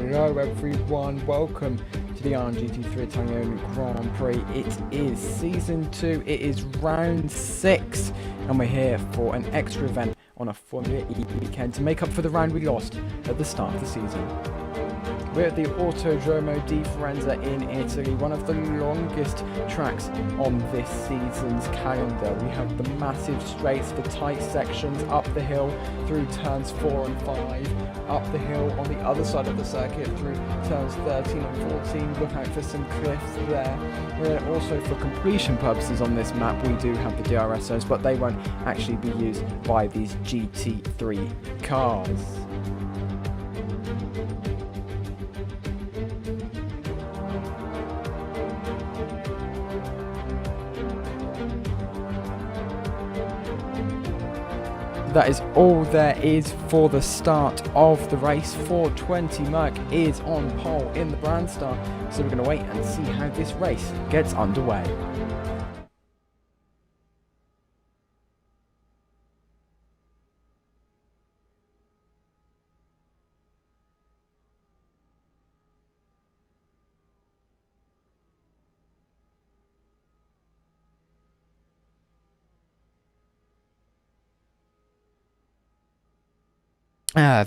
Hello everyone, welcome to the GT3 Italian Grand Prix. It is Season 2, it is Round 6, and we're here for an extra event on a Formula E weekend to make up for the round we lost at the start of the season. We're at the Autodromo di Firenze in Italy, one of the longest tracks on this season's calendar. We have the massive straights, the tight sections, up the hill through turns 4 and 5, up the hill on the other side of the circuit through turns 13 and 14. Look out for some cliffs there. We're also, for completion purposes on this map, we do have the DRS zones, but they won't actually be used by these GT3 cars. That is all there is for the start of the race. 420 Merc is on pole in the Brandstar, so we're going to wait and see how this race gets underway.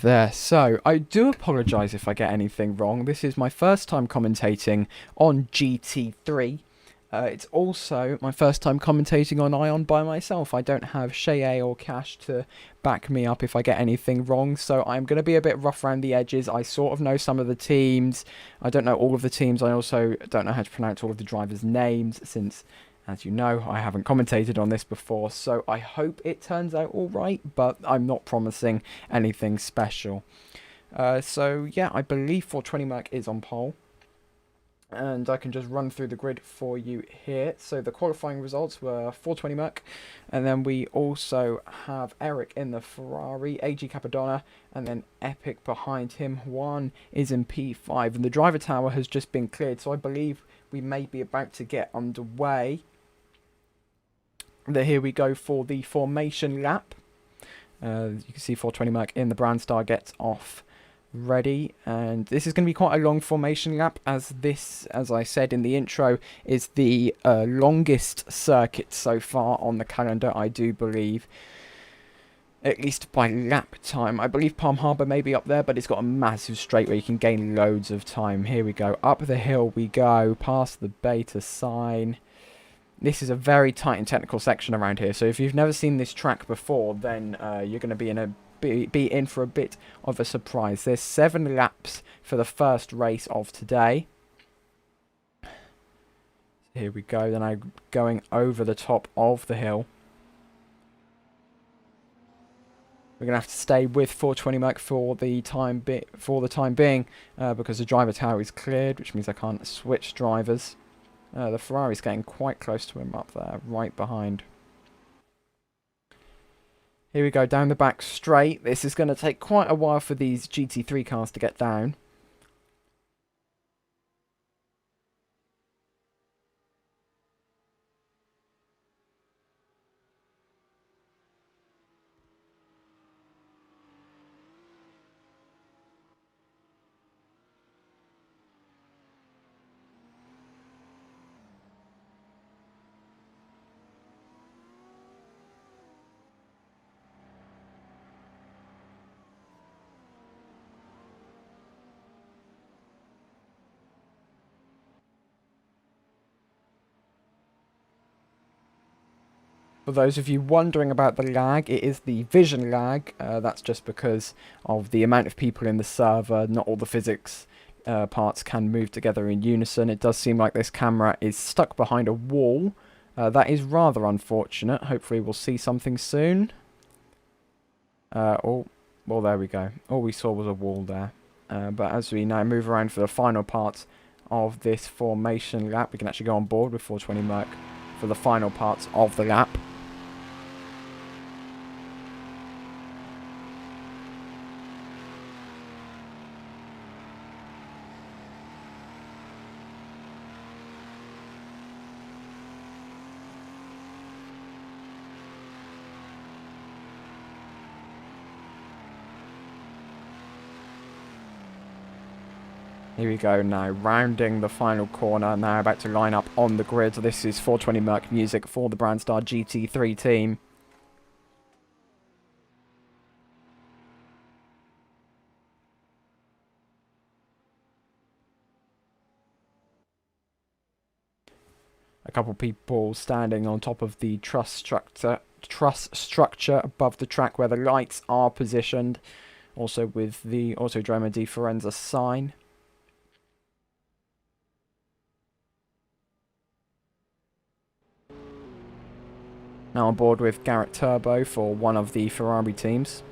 There. So, I do apologise if I get anything wrong. This is my first time commentating on GT3. It's also my first time commentating on Ion by myself. I don't have Shea or Cash to back me up if I get anything wrong, so I'm going to be a bit rough around the edges. I sort of know some of the teams. I don't know all of the teams. I also don't know how to pronounce all of the drivers' names, since, as you know, I haven't commentated on this before, so I hope it turns out alright, but I'm not promising anything special. So yeah, I believe 420 Merc is on pole, and I can just run through the grid for you here. So the qualifying results were 420 Merc, and then we also have Eric in the Ferrari, AG Capadonna, and then Epic behind him. Juan is in P5, and the driver tower has just been cleared, so I believe we may be about to get underway. Here we go for the formation lap. You can see 420 Merc in the Brandstar gets off ready, and this is going to be quite a long formation lap, as this, as I said in the intro, is the longest circuit so far on the calendar, I do believe, at least by lap time. I believe Palm Harbour may be up there, but it's got a massive straight where you can gain loads of time. Here we go, up the hill we go, past the beta sign. This is a very tight and technical section around here, so if you've never seen this track before, then you're going to be in for a bit of a surprise. There's 7 laps for the first race of today. Here we go, then I'm going over the top of the hill. We're going to have to stay with 420 Merc for the time being, because the driver tower is cleared, which means I can't switch drivers. The Ferrari's getting quite close to him up there, right behind. Here we go, down the back straight. This is going to take quite a while for these GT3 cars to get down. For those of you wondering about the lag, it is the vision lag. That's just because of the amount of people in the server. Not all the physics parts can move together in unison. It does seem like this camera is stuck behind a wall. That is rather unfortunate. Hopefully we'll see something soon. Well, there we go. All we saw was a wall there. But as we now move around for the final part of this formation lap, we can actually go on board with 420 Merc for the final parts of the lap. Here we go now, rounding the final corner, now about to line up on the grid. This is 420 Merc music for the Brandstar GT3 team. A couple people standing on top of the truss structure above the track where the lights are positioned. Also with the Autodromo di Firenze sign. Now on board with Garrett Turbo for one of the Ferrari teams.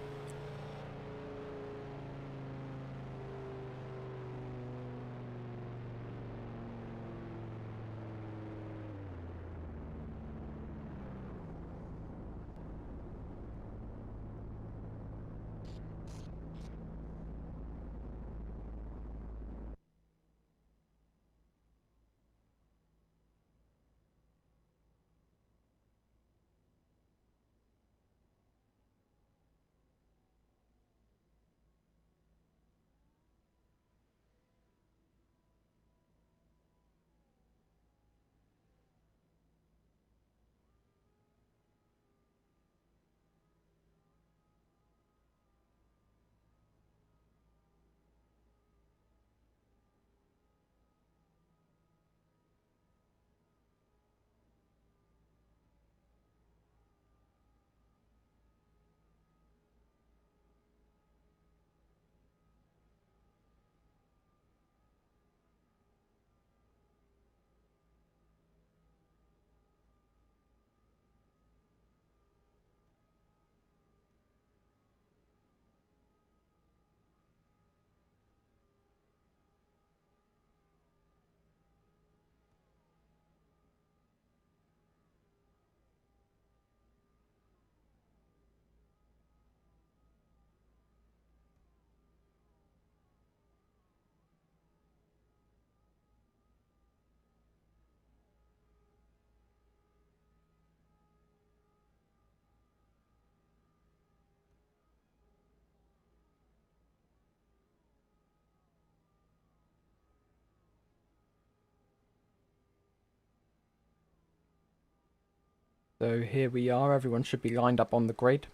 So here we are, everyone should be lined up on the grid.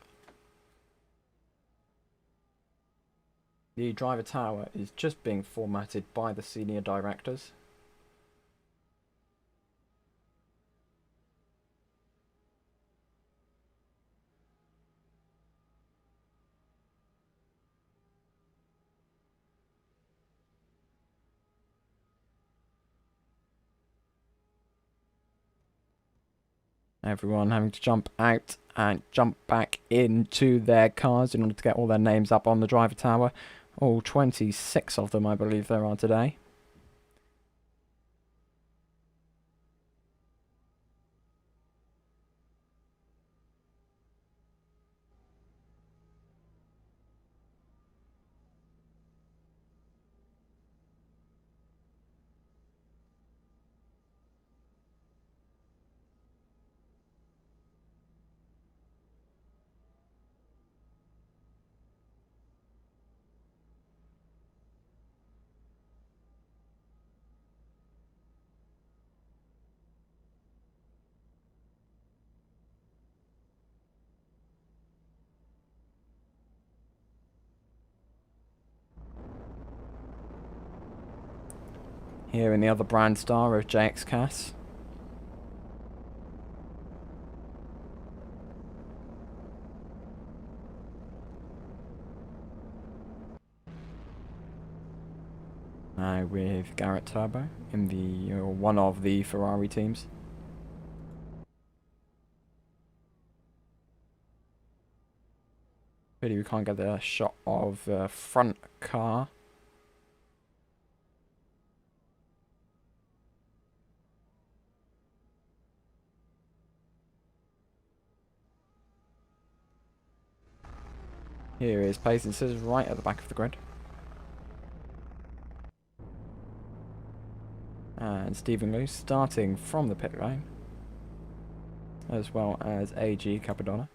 The driver tower is just being formatted by the senior directors. Everyone having to jump out and jump back into their cars in order to get all their names up on the driver tower. All 26 of them, I believe there are today. Here in the other Brandstar of JX Cass. Now with Garrett Turbo in the one of the Ferrari teams. Really, we can't get a shot of the front car. Here is Payson Scissors right at the back of the grid. And Stephen Luce starting from the pit lane. As well as AG Capadonna.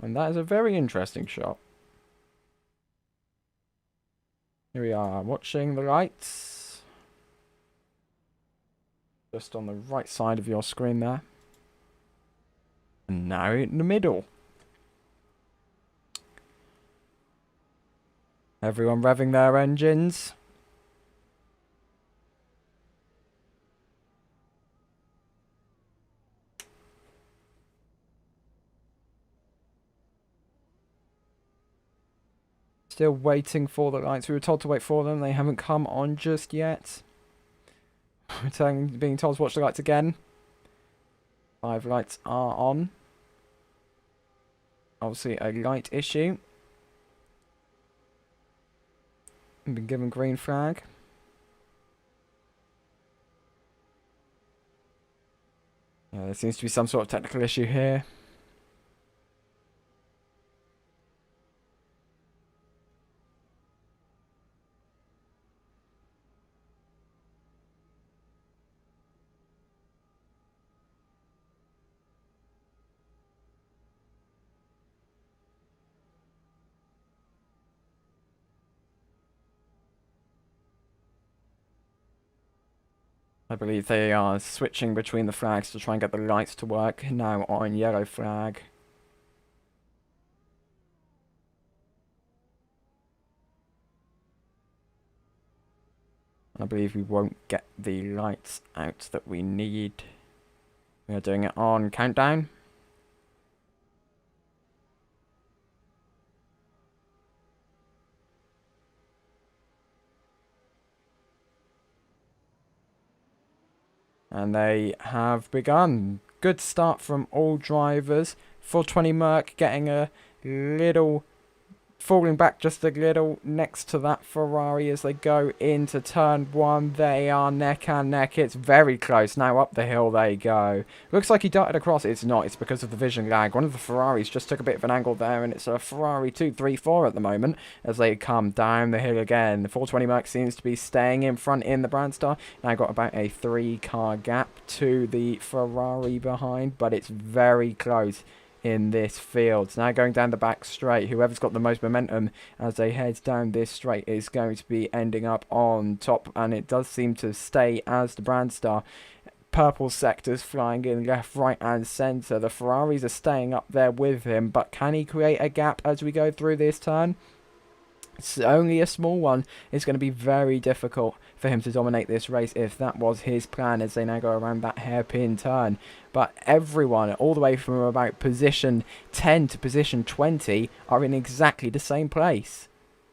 And that is a very interesting shot. Here we are, watching the lights. Just on the right side of your screen there. And now in the middle. Everyone revving their engines. Still waiting for the lights. We were told to wait for them. They haven't come on just yet. We're being told to watch the lights again. 5 lights are on. Obviously a light issue. We've been given green flag. There seems to be some sort of technical issue here. I believe they are switching between the flags to try and get the lights to work. Now on yellow flag. I believe we won't get the lights out that we need. We are doing it on countdown. And they have begun. Good start from all drivers. 420 Merc getting a little, falling back just a little next to that Ferrari as they go into turn 1. They are neck and neck. It's very close. Now up the hill they go. Looks like he darted across. It's not. It's because of the vision lag. One of the Ferraris just took a bit of an angle there, and it's a Ferrari 234 at the moment as they come down the hill again. The 420 Merc seems to be staying in front in the Brandstar. Now got about a 3-car gap to the Ferrari behind, but it's very close in this field. Now going down the back straight, whoever's got the most momentum as they head down this straight is going to be ending up on top, and it does seem to stay as the Brandstar. Purple sectors flying in left, right and centre. The Ferraris are staying up there with him, but can he create a gap as we go through this turn? It's only a small one. It's going to be very difficult for him to dominate this race if that was his plan as they now go around that hairpin turn. But everyone, all the way from about position 10 to position 20, are in exactly the same place.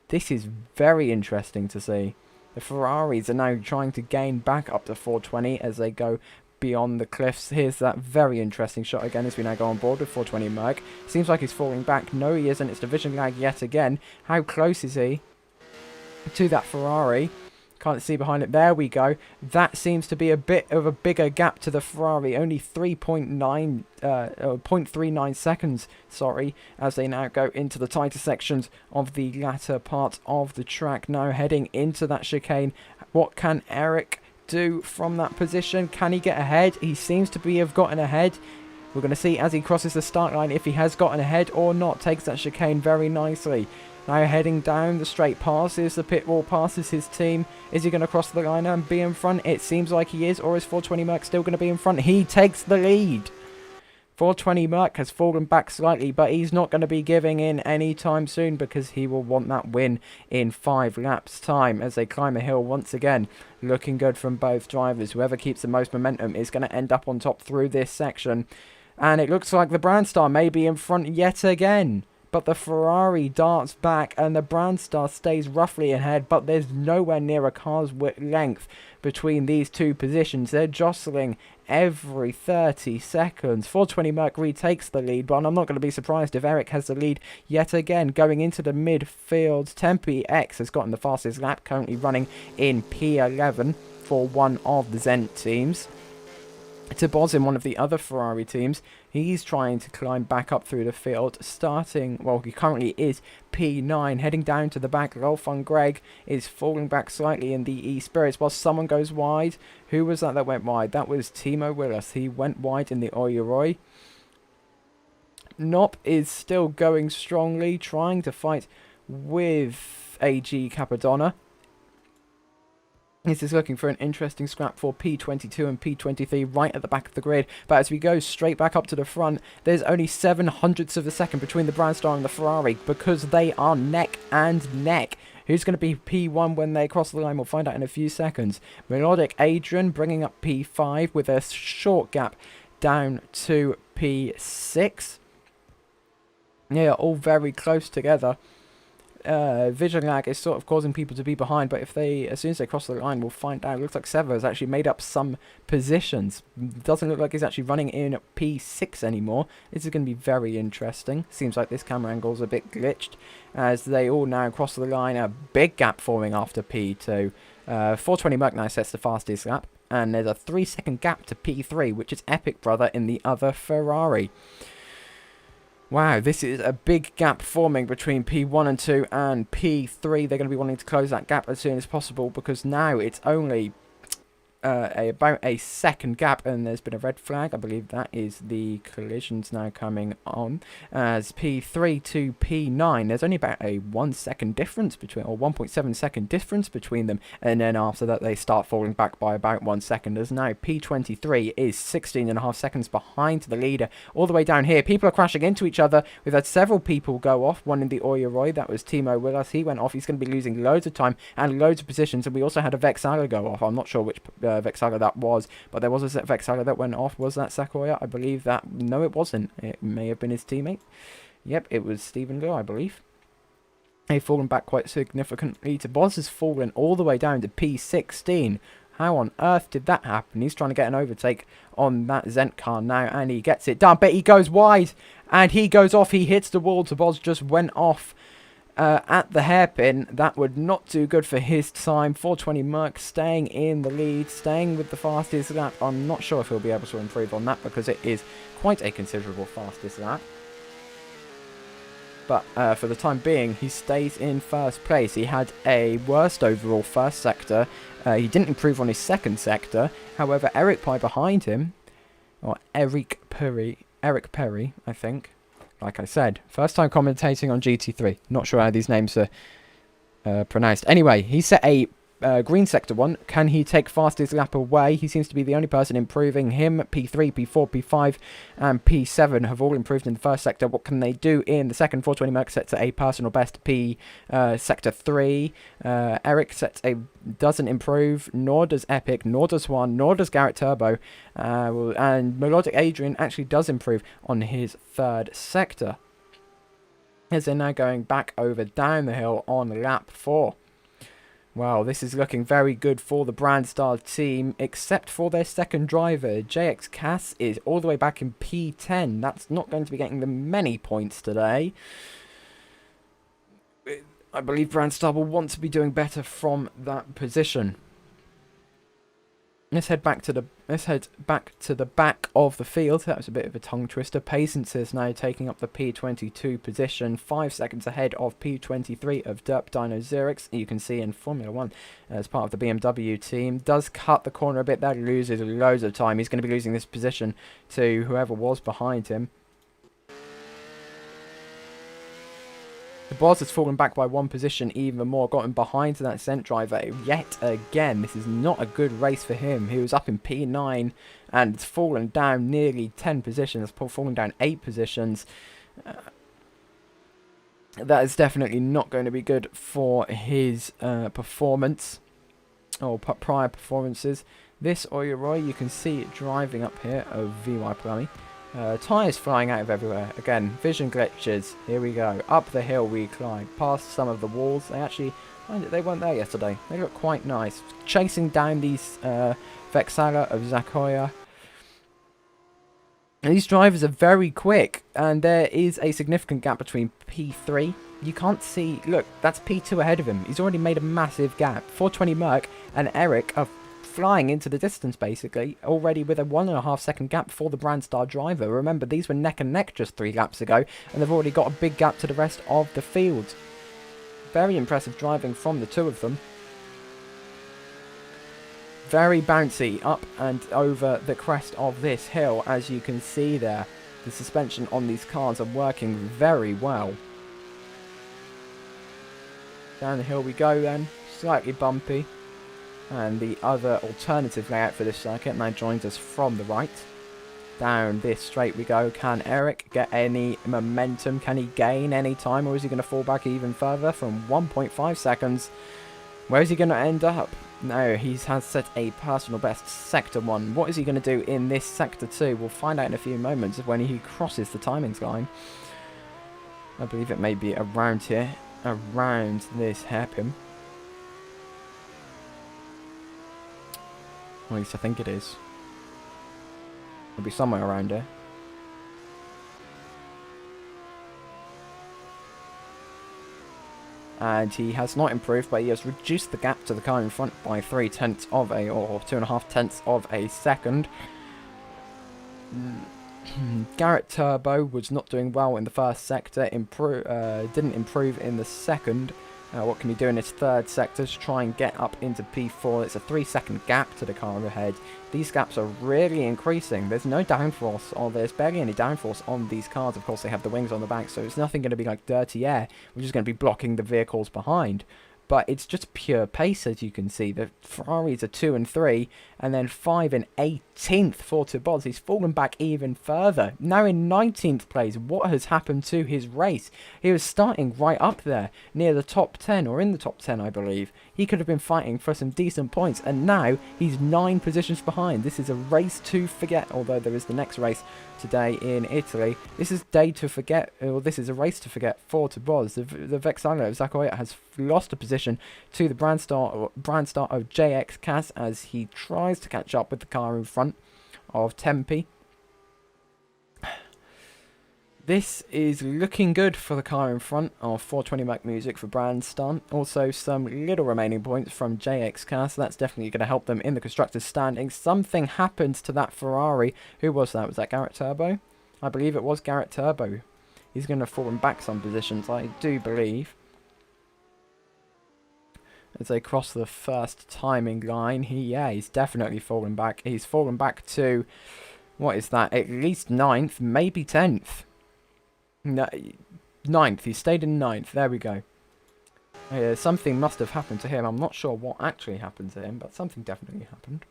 This is very interesting to see. The Ferraris are now trying to gain back up to 420 as they go beyond the cliffs. Here's that very interesting shot again as we now go on board with 420 Merc. Seems like he's falling back. No, he isn't. It's division lag yet again. How close is he to that Ferrari? Can't see behind it. There we go. That seems to be a bit of a bigger gap to the Ferrari. Only 0.39 seconds, sorry, as they now go into the tighter sections of the latter part of the track. Now heading into that chicane. What can Eric do from that position? Can he get ahead? He seems to have gotten ahead. We're going to see as he crosses the start line if he has gotten ahead or not. Takes that chicane very nicely. Now heading down the straight, passes the pit wall, passes his team. Is he going to cross the line and be in front? It seems like he is. Or is 420 Merc still going to be in front? He takes the lead. 420 Merc has fallen back slightly, but he's not going to be giving in anytime soon because he will want that win in 5 laps time as they climb a hill once again. Looking good from both drivers. Whoever keeps the most momentum is going to end up on top through this section. And it looks like the Brandstar may be in front yet again. But the Ferrari darts back and the Brandstar stays roughly ahead, but there's nowhere near a car's length between these two positions. They're jostling every 30 seconds. 420 Merc retakes the lead, but I'm not going to be surprised if Eric has the lead yet again. Going into the midfield, Tempe X has gotten the fastest lap, currently running in P11 for one of the Zent teams. To Podium, one of the other Ferrari teams, he's trying to climb back up through the field, starting, well, he currently is P9, heading down to the back. Rolfon Greg is falling back slightly in the E-Spirits while someone goes wide. Who was that went wide? That was Timo Willis. He went wide in the Oyuroi. Nop is still going strongly, trying to fight with AG Capadonna. This is looking for an interesting scrap for P22 and P23 right at the back of the grid. But as we go straight back up to the front, there's only 0.07 of a second between the Brandstar and the Ferrari because they are neck and neck. Who's going to be P1 when they cross the line? We'll find out in a few seconds. Melodic Adrian bringing up P5 with a short gap down to P6. Yeah, all very close together. Vision lag is sort of causing people to be behind, but if they, as soon as they cross the line, we'll find out. It looks like Sever has actually made up some positions. Doesn't look like he's actually running in P6 anymore. This is going to be very interesting. Seems like this camera angle is a bit glitched as they all now cross the line. A big gap forming after P2. 420 Merc now sets the fastest lap, and there's a 3-second gap to P3, which is Epic Brother in the other Ferrari. Wow, this is a big gap forming between P1 and 2 and P3. They're going to be wanting to close that gap as soon as possible because now it's only about a second gap, and there's been a red flag. I believe that is the collisions now coming on as P3 to P9. There's only about a 1 second difference between, or 1.7 second difference between them, and then after that they start falling back by about 1 second, as now P23 is 16.5 seconds behind the leader. All the way down here, people are crashing into each other. We've had several people go off. One in the Oyoroi, that was Timo Willis. He went off. He's going to be losing loads of time and loads of positions, and we also had a Vexala go off. I'm not sure which Vexala that was, but there was a Vexala that went off. Was that Sakuya? I believe that. No, it wasn't. It may have been his teammate. Yep, it was Stephen Liu, I believe. They've fallen back quite significantly. Boz has fallen all the way down to P16. How on earth did that happen? He's trying to get an overtake on that Zent car now, and he gets it done, but he goes wide, and he goes off. He hits the wall. Boz just went off at the hairpin. That would not do good for his time. 420 Merc staying in the lead, staying with the fastest lap. I'm not sure if he'll be able to improve on that because it is quite a considerable fastest lap. But for the time being, he stays in first place. He had a worst overall first sector. He didn't improve on his second sector. However, Eric Pye behind him, or Eric Perry, I think. Like I said, first time commentating on GT3. Not sure how these names are pronounced. Anyway, he set a green sector 1. Can he take fastest lap away? He seems to be the only person improving. Him, P3, P4, P5, and P7 have all improved in the first sector. What can they do in the second? 420 Merc sets a personal best P sector 3. Eric doesn't improve, nor does Epic, nor does Juan, nor does Garrett Turbo. And Melodic Adrian actually does improve on his third sector, as they're now going back over down the hill on lap 4. Wow, this is looking very good for the Brandstar team, except for their second driver. JX Cass is all the way back in P10. That's not going to be getting them many points today. I believe Brandstar will want to be doing better from that position. Let's head back to the back of the field. That was a bit of a tongue twister. Patience is now taking up the P22 position, 5 seconds ahead of P23 of Derp Dino Xerix. You can see in Formula 1 as part of the BMW team. Does cut the corner a bit there, loses loads of time. He's going to be losing this position to whoever was behind him. The Boz has fallen back by 1 position even more, gotten behind to that Zent driver yet again. This is not a good race for him. He was up in P9 and it's fallen down nearly 10 positions, fallen down 8 positions. That is definitely not going to be good for his performance, or prior performances. This Oyoroi, you can see it driving up here of VY Plummy. Tyres flying out of everywhere. Again, vision glitches. Here we go. Up the hill we climb. Past some of the walls. They weren't there yesterday. They look quite nice. Chasing down these Vexala of Zakoya. And these drivers are very quick. And there is a significant gap between P3. You can't see... Look, that's P2 ahead of him. He's already made a massive gap. 420 Merc and Eric are flying into the distance, basically, already with a 1.5 second gap for the Brandstar driver. Remember, these were neck and neck just 3 laps ago, and they've already got a big gap to the rest of the field. Very impressive driving from the 2 of them. Very bouncy up and over the crest of this hill, as you can see there. The suspension on these cars are working very well. Down the hill we go then, slightly bumpy. And the other alternative layout for this circuit now joins us from the right. Down this straight we go. Can Eric get any momentum? Can he gain any time? Or is he going to fall back even further from 1.5 seconds? Where is he going to end up? No, he has set a personal best Sector 1. What is he going to do in this Sector 2? We'll find out in a few moments when he crosses the timings line. I believe it may be around here. Around this hairpin. At least I think it is. It'll be somewhere around here. And he has not improved, but he has reduced the gap to the car in front by 3/10 of a, or 2.5 tenths of a second. Garrett Turbo was not doing well in the first sector, didn't improve in the second. What can he do in his third sector to try and get up into P4? It's a 3-second gap to the car ahead. These gaps are really increasing. There's no downforce, or there's barely any downforce on these cars. Of course, they have the wings on the back, so it's nothing going to be like dirty air, which is going to be blocking the vehicles behind. But it's just pure pace, as you can see. The Ferraris are 2 and 3, and then 5 and 18th for Tibbotts. He's fallen back even further. Now in 19th place. What has happened to his race? He was starting right up there, near the top 10, or in the top 10, I believe. He could have been fighting for some decent points, and now he's 9 positions behind. This is a race to forget, although there is the next race today in Italy. This is day to forget, or this is a race to forget for Tibbotts. The Vexano of Zakoya has lost a position to the brand star of JX Cass as he tries to catch up with the car in front of Tempe. This is looking good for the car in front of 420 Mac Music for Brandstar. Also some little remaining points from JX Cass. That's definitely going to help them in the constructors' standings. Something happened to that Ferrari. Who was that? Was that Garrett Turbo? I believe it was Garrett Turbo. He's going to fall back some positions, I do believe. As they cross the first timing line, he's definitely fallen back. He's fallen back to, what is that? At least 9th, maybe 10th. No, 9th. He stayed in 9th. There we go. Something must have happened to him. I'm not sure what actually happened to him, but something definitely happened.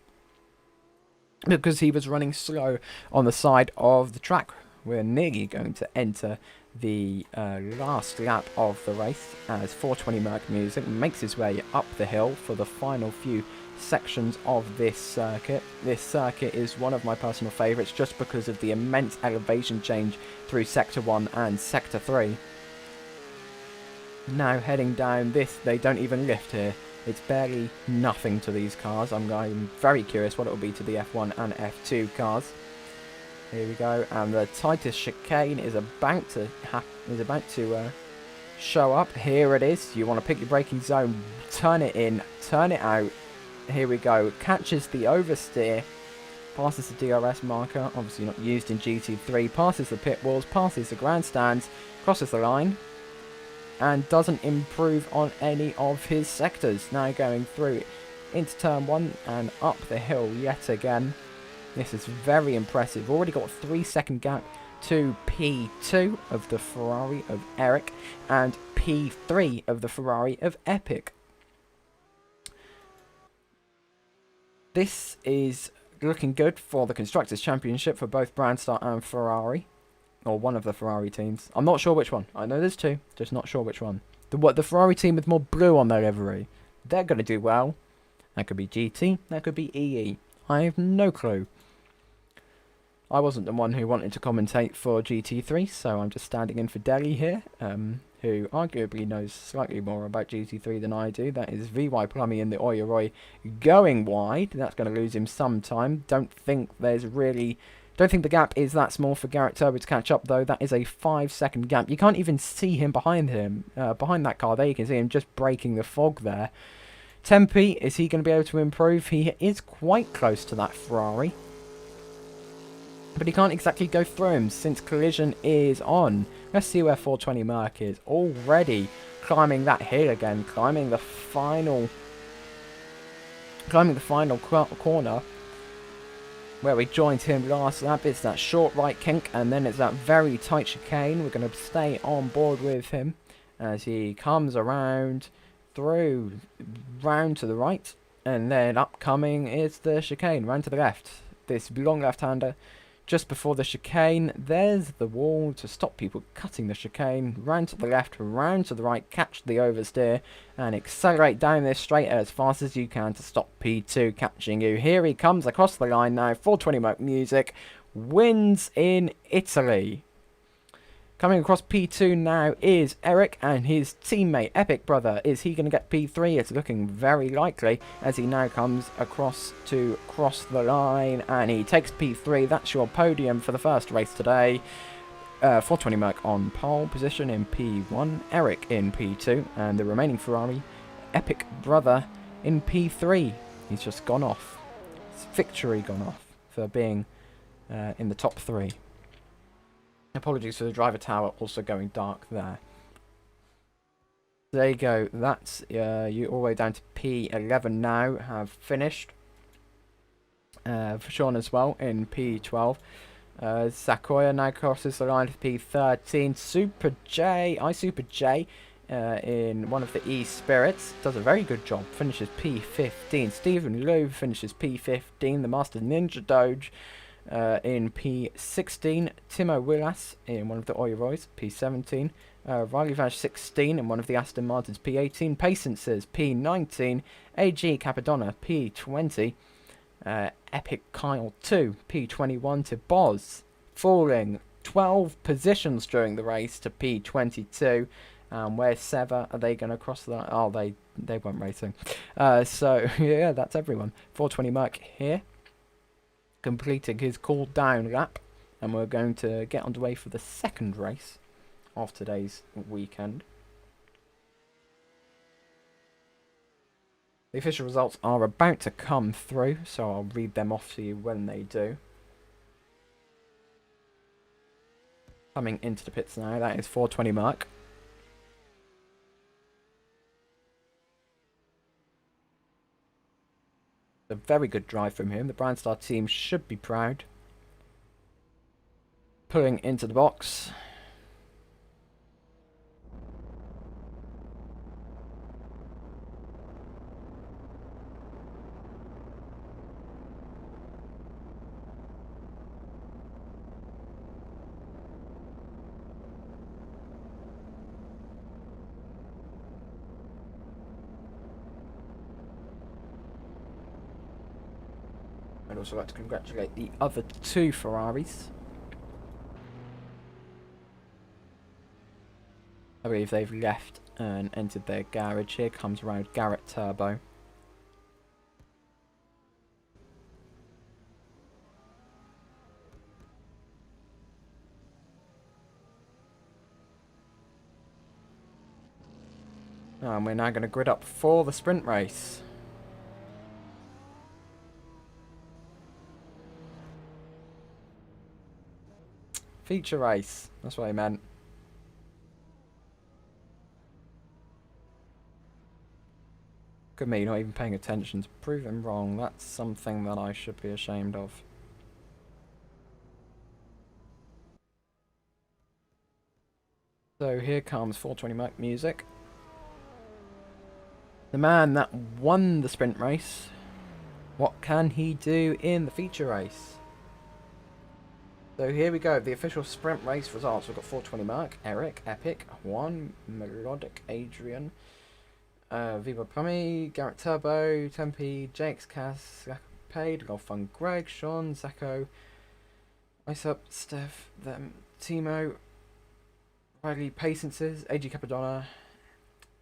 Because he was running slow on the side of the track. We're nearly going to enter the last lap of the race as 420 Merc Music makes his way up the hill for the final few sections of this circuit. This circuit is one of my personal favourites just because of the immense elevation change through Sector 1 and Sector 3. Now heading down this, they don't even lift here. It's barely nothing to these cars. I'm very curious what it will be to the F1 and F2 cars. Here we go, and the tightest chicane is about to show up. Here it is. You want to pick your braking zone, turn it in, turn it out. Here we go. Catches the oversteer, passes the DRS marker, obviously not used in GT3, passes the pit walls, passes the grandstands, crosses the line, and doesn't improve on any of his sectors. Now going through into turn 1 and up the hill yet again. This is very impressive. Already got a 3-second gap to P2 of the Ferrari of Eric and P3 of the Ferrari of Epic. This is looking good for the Constructors' Championship for both Brandstar and Ferrari. Or one of the Ferrari teams. I'm not sure which one. I know there's 2, just not sure which one. The Ferrari team with more blue on their livery. They're going to do well. That could be GT, that could be EE. I have no clue. I wasn't the one who wanted to commentate for GT3, so I'm just standing in for Delhi here, who arguably knows slightly more about GT3 than I do. That is VY Plummy in the Oyoroi going wide. That's going to lose him some time. Don't think the gap is that small for Garrett Turbo to catch up, though. That is a 5-second gap. You can't even see him behind that car. There you can see him just breaking the fog there. Tempe, is he going to be able to improve? He is quite close to that Ferrari. But he can't exactly go through him since collision is on. Let's see where 420 Merc is. Already climbing that hill again. Climbing the final corner. where we joined him last lap. It's that short right kink, and then it's that very tight chicane. We're going to stay on board with him as he comes around through, round to the right, and then upcoming is the chicane, round to the left. This long left-hander. Just before the chicane, there's the wall to stop people cutting the chicane. Round to the left, round to the right, catch the oversteer, and accelerate down this straight as fast as you can to stop P2 catching you. Here he comes across the line now. 420 Merc Music wins in Italy. Coming across P2 now is Eric and his teammate, Epic Brother. Is he going to get P3? It's looking very likely as he now comes across to cross the line and he takes P3. That's your podium for the first race today. 420 Merc on pole position in P1, Eric in P2, and the remaining Ferrari, Epic Brother, in P3. He's just gone off. It's victory gone off for being in the top 3. Apologies for the driver tower also going dark there. There you go. That's you all the way down to P11 now. Have finished. For Sean as well in P12. Sakoya now crosses the line to P13. Super J, in one of the E-Spirits, does a very good job. Finishes P15. Stephen Liu finishes P15. The Master Ninja Doge. In P16, Timo Willas in one of the Oiroys, P17, Riley Vash 16 in one of the Aston Martins, P18, Pacences, P19, AG Capadonna, P20, Epic Kyle 2, P21 to Boz, falling 12 positions during the race to P22. Where's Seva? Are they going to cross the line? Oh, they weren't racing. So, yeah, that's everyone. 420 Merc here, completing his cool down lap, and we're going to get underway for the second race of today's weekend. The official results are about to come through, so I'll read them off to you when they do. Coming into the pits now, that is 420 Merc. A very good drive from him. The Brandstar team should be proud. Pulling into the box. I'd also like to congratulate the other 2 Ferraris. I believe they've left and entered their garage. Here comes around Garrett Turbo. And we're now going to grid up for the sprint race. Feature race. That's what I meant. Look at me, not even paying attention. To prove him wrong, that's something that I should be ashamed of. So here comes 420 Merc Music. The man that won the sprint race. What can he do in the feature race? So here we go, the official sprint race results. We've got 420 Merc, Eric, Epic, Juan, Melodic, Adrian, Viva Pummy, Garrett Turbo, Tempe, Jakes, Cass, Paid, Golfun, Greg, Sean, Zacco, Ice Up, Steph, them, Timo, Riley, Pacences, AG Capadonna,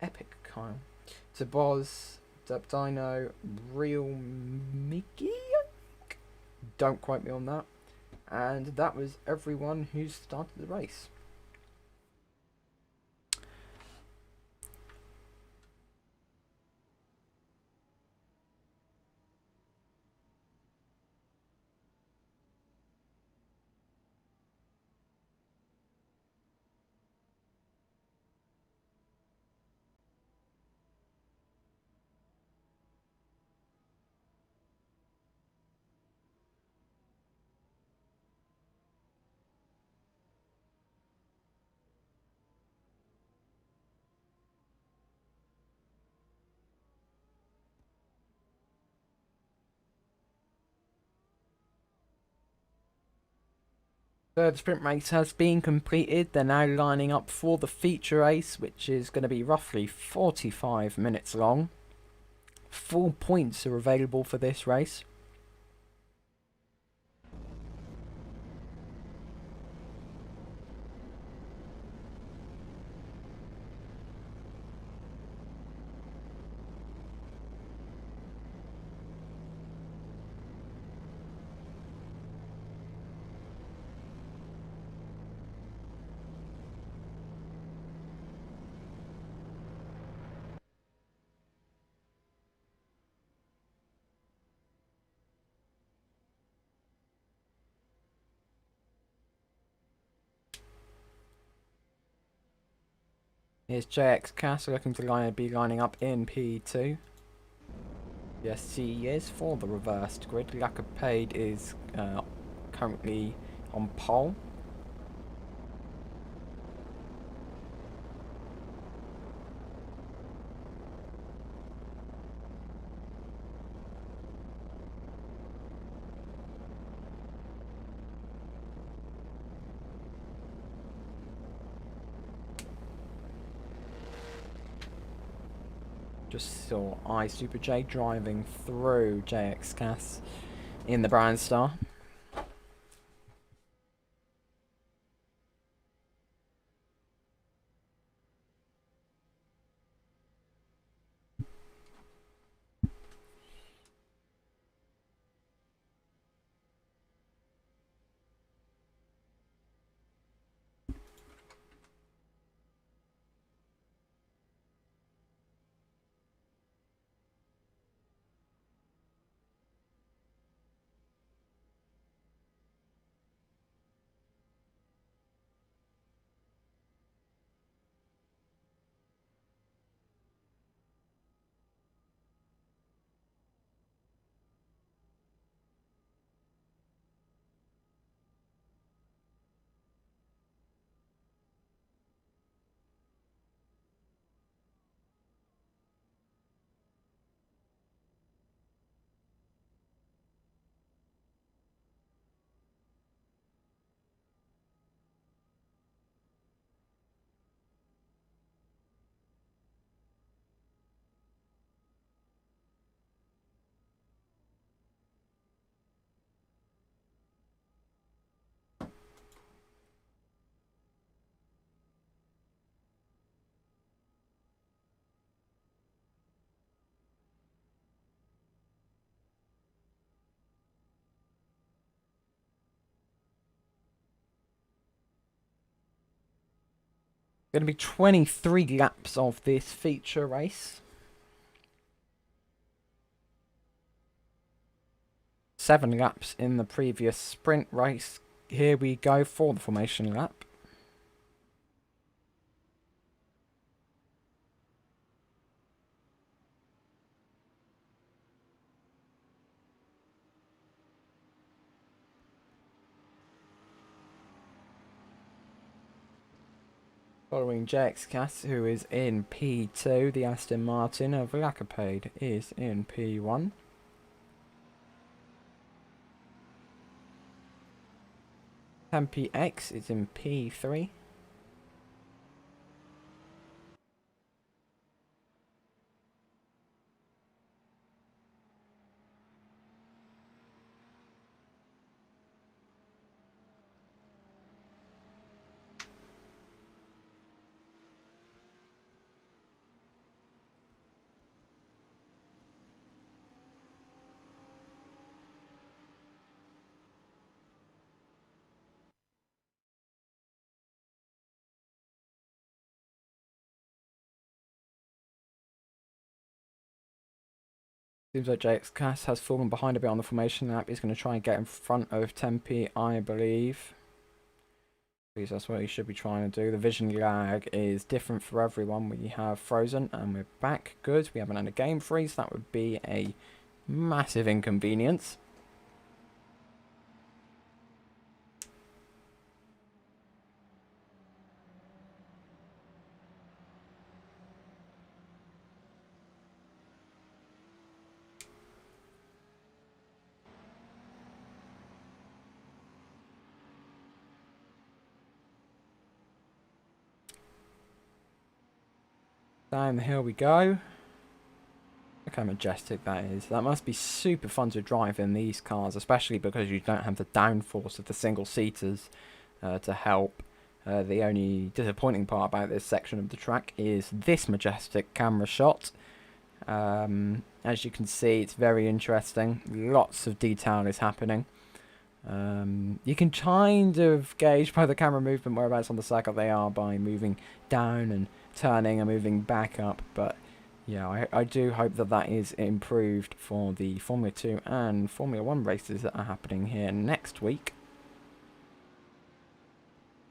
Epic, Kyle, Taboz, Dub Dino, Real Mickey, don't quote me on that. And that was everyone who started the race. So the sprint race has been completed. They're now lining up for the feature race, which is going to be roughly 45 minutes long. Full points are available for this race. Here's JX Castle looking to be lining up in P2. Yes, he is for the reversed grid. Lacapade is currently on pole. Just saw I Super J driving through JX Cass in the Brian Star. Going to be 23 laps of this feature race. 7 laps in the previous sprint race. Here we go for the formation lap. Following JX Cass, who is in P2, the Aston Martin of Lacapade is in P1. Tempe X is in P3. Seems like JX Cass has fallen behind a bit on the formation lap. He's going to try and get in front of Tempe, I believe. Because that's what he should be trying to do. The vision lag is different for everyone. We have frozen and we're back. Good. We haven't had a game freeze. That would be a massive inconvenience. Down the hill we go. Look how majestic that is. That must be super fun to drive in these cars, especially because you don't have the downforce of the single-seaters to help. The only disappointing part about this section of the track is this majestic camera shot. As you can see, it's very interesting. Lots of detail is happening. You can kind of gauge by the camera movement whereabouts on the circuit they are by moving down and turning and moving back up, but yeah, I do hope that that is improved for the Formula 2 and Formula 1 races that are happening here next week.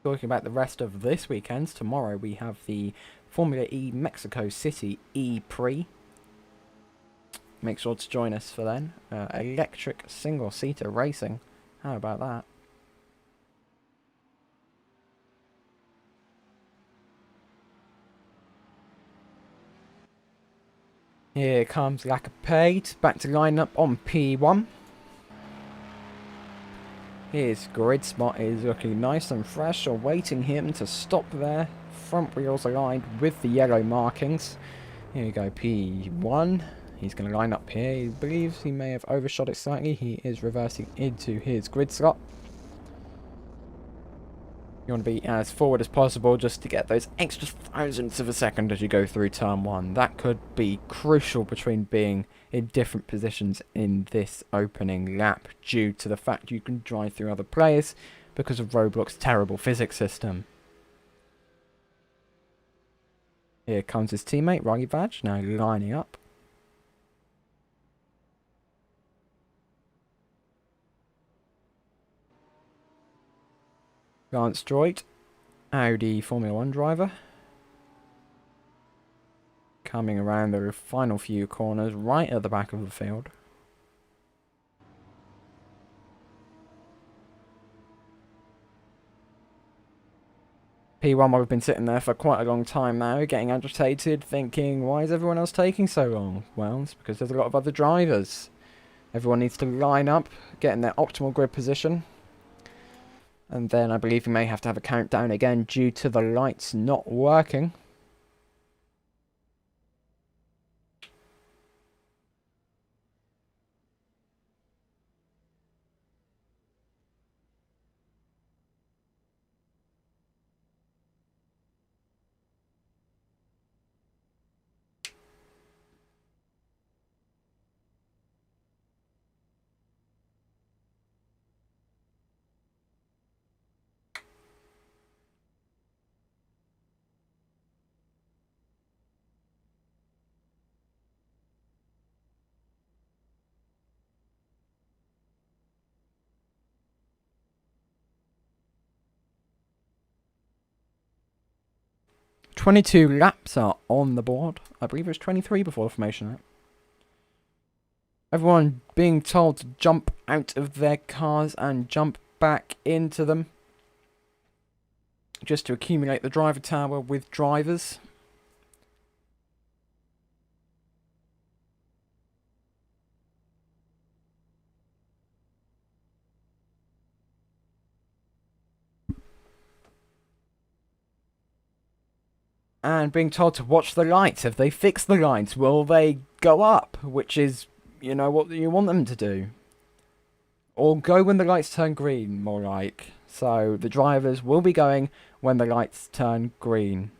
Talking about the rest of this weekend, tomorrow we have the Formula E Mexico City E-Prix. Make sure to join us for then. Electric single-seater racing. How about that? Here comes Lacapade, back to line up on P1. His grid spot is looking nice and fresh, awaiting him to stop there. Front wheels aligned with the yellow markings. Here we go, P1. He's going to line up here. He believes he may have overshot it slightly. He is reversing into his grid slot. You want to be as forward as possible just to get those extra thousandths of a second as you go through turn 1. That could be crucial between being in different positions in this opening lap due to the fact you can drive through other players because of Roblox's terrible physics system. Here comes his teammate, Riley Badge, now lining up. Lance Droid, Audi Formula 1 driver. Coming around the final few corners, right at the back of the field. P1 will have been sitting there for quite a long time now, getting agitated, thinking, why is everyone else taking so long? Well, it's because there's a lot of other drivers. Everyone needs to line up, get in their optimal grid position. And then I believe we may have to have a countdown again due to the lights not working. "22 laps are on the board." I believe it was 23 before the formation lap. Everyone being told to jump out of their cars and jump back into them, just to accumulate the driver tower with drivers. And being told to watch the lights. Have they fixed the lights? Will they go up? Which is, you know, what you want them to do. Or go when the lights turn green, more like. So the drivers will be going when the lights turn green.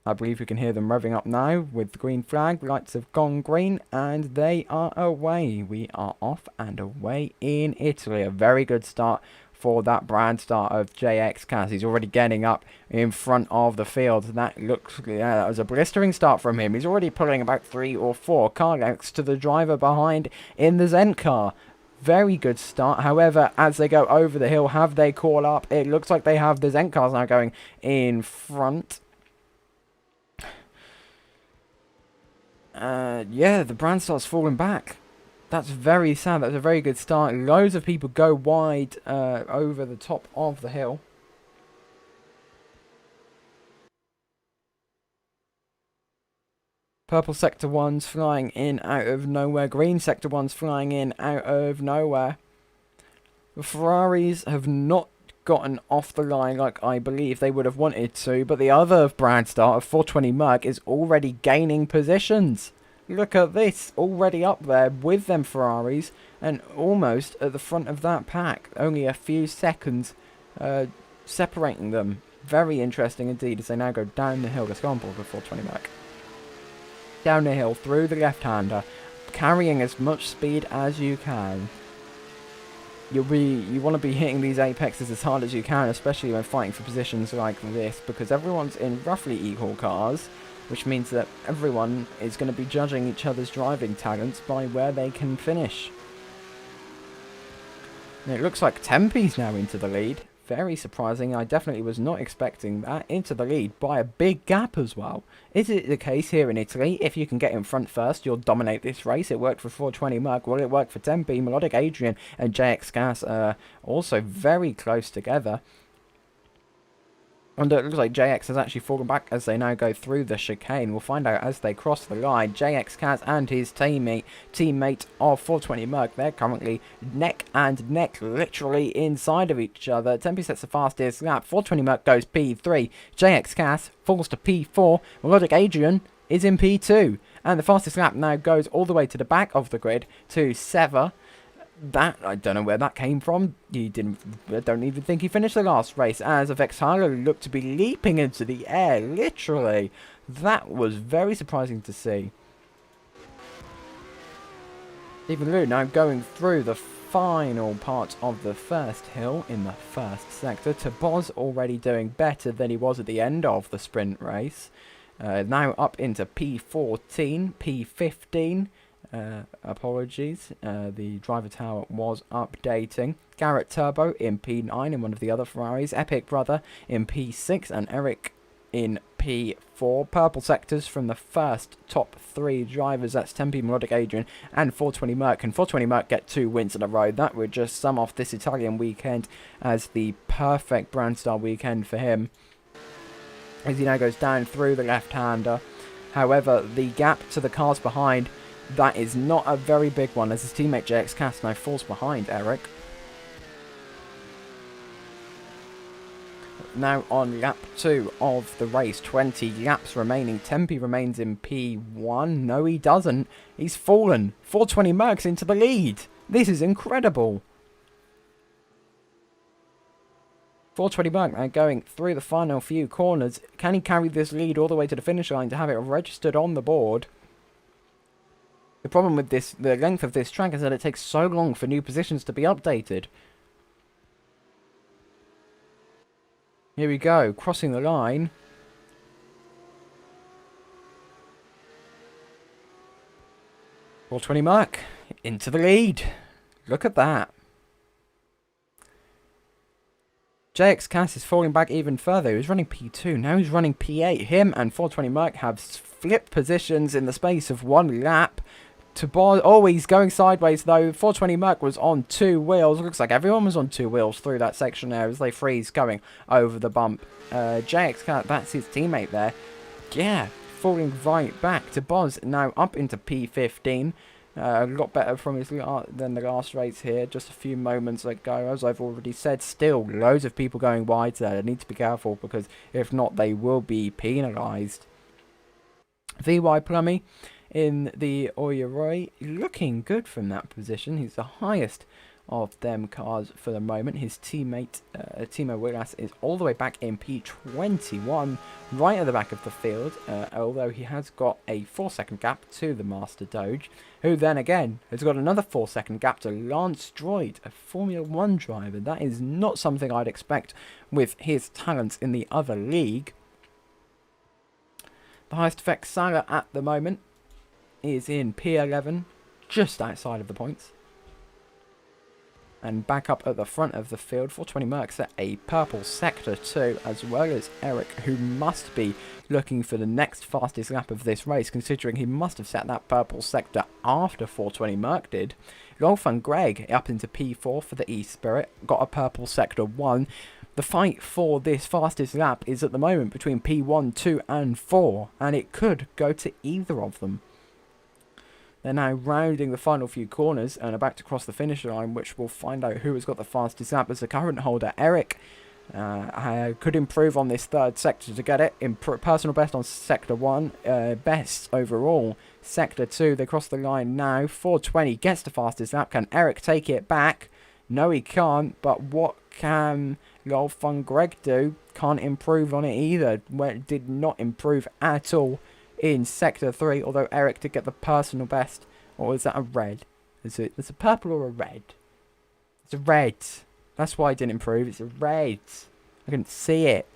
I believe we can hear them revving up now with the green flag. Lights have gone green and they are away. We are off and away in Italy. A very good start for that brand start of JX Cass. He's already getting up in front of the field. That looks, yeah, that was a blistering start from him. He's already pulling about 3 or 4 car lengths to the driver behind in the Zen car. Very good start. However, as they go over the hill, have they caught up? It looks like they have. The Zen cars now going in front. Yeah, the brand starts falling back. That's very sad. That's a very good start. Loads of people go wide over the top of the hill. Purple sector 1's flying in out of nowhere. Green sector 1's flying in out of nowhere. The Ferraris have not gotten off the line like I believe they would have wanted to, but the other brand start of 420 Merc is already gaining positions. Look at this, already up there with them Ferraris and almost at the front of that pack. Only a few seconds separating them. Very interesting indeed as they now go down the hill. Let's go on board with 420 Merc. Down the hill through the left-hander, carrying as much speed as you can. You want to be hitting these apexes as hard as you can, especially when fighting for positions like this, because everyone's in roughly equal cars, which means that everyone is going to be judging each other's driving talents by where they can finish. And it looks like Tempe's now into the lead. Very surprising. I definitely was not expecting that. Into the lead by a big gap as well. Is it the case here in Italy? If you can get in front first, you'll dominate this race. It worked for 420 Merc. Will it work for Tempe? Melodic Adrian and JX Gas are also very close together. And it looks like JX has actually fallen back as they now go through the chicane. We'll find out as they cross the line. JX Kaz and his teammate of 420 Merc, they're currently neck and neck, literally inside of each other. Tempe sets the fastest lap. 420 Merc goes P3. JX Kaz falls to P4. Melodic Adrian is in P2. And the fastest lap now goes all the way to the back of the grid to Sever. That, I don't know where that came from. I don't even think he finished the last race, as Vexhalo looked to be leaping into the air, literally. That was very surprising to see. Stephen Liu now going through the final part of the first hill in the first sector. Tabos already doing better than he was at the end of the sprint race. Now up into P14, P15. Apologies, the driver tower was updating. Garrett Turbo in P9 in one of the other Ferraris. Epic Brother in P6 and Eric in P4. Purple sectors from the first top three drivers. That's Tempe, Melodic Adrian and 420 Merc. And 420 Merc get 2 wins in a row. That would just sum off this Italian weekend as the perfect brand star weekend for him, as he now goes down through the left-hander. However, the gap to the cars behind, that is not a very big one, as his teammate JX Cast now falls behind Eric. Now on lap 2 of the race, 20 laps remaining. Tempe remains in P1. No, he doesn't. He's fallen. 420 Mercs into the lead. This is incredible. 420 Merc now going through the final few corners. Can he carry this lead all the way to the finish line to have it registered on the board? The problem with this, the length of this track, is that it takes so long for new positions to be updated. Here we go, crossing the line. .420 Merc into the lead. Look at that. JX Cass is falling back even further. He was running P2, now he's running P8. Him and 420 Merc have flipped positions in the space of 1 lap. Oh, he's going sideways though. 420 Merc was on 2 wheels. Looks like everyone was on 2 wheels through that section there as they freeze going over the bump. JX Cat, that's his teammate there. Yeah, falling right back. To Boz now up into P15. A lot better from his than the last race here. Just a few moments ago, as I've already said. Still, loads of people going wide there. They need to be careful because if not, they will be penalised. VY Plummy in the Oyeroi, looking good from that position. He's the highest of them cars for the moment. His teammate, Timo Willas, is all the way back in P21, right at the back of the field, although he has got a 4-second gap to the Master Doge, who then again has got another 4-second gap to Lance Droid, a Formula 1 driver. That is not something I'd expect with his talents in the other league. The highest effect Salah at the moment is in P11, just outside of the points. And back up at the front of the field, 420 Mercs at a purple sector too, as well as Eric, who must be looking for the next fastest lap of this race, considering he must have set that purple sector after 420 Merc did. Rolf and Greg up into P4 for the E-Spirit, got a purple sector 1. The fight for this fastest lap is at the moment between P1, 2 and 4, and it could go to either of them. They're now rounding the final few corners and about to cross the finish line, which will find out who has got the fastest lap. As the current holder, Eric, could improve on this third sector to get it. Personal best on sector 1, best overall. Sector 2, they cross the line now. 4:20 gets the fastest lap. Can Eric take it back? No, he can't. But what can Wolfgang Greg do? Can't improve on it either. Well, it did not improve at all in sector 3, although Eric did get the personal best. Or is that a red? Is it a purple or a red? It's a red. That's why it didn't improve. It's a red. I couldn't see it.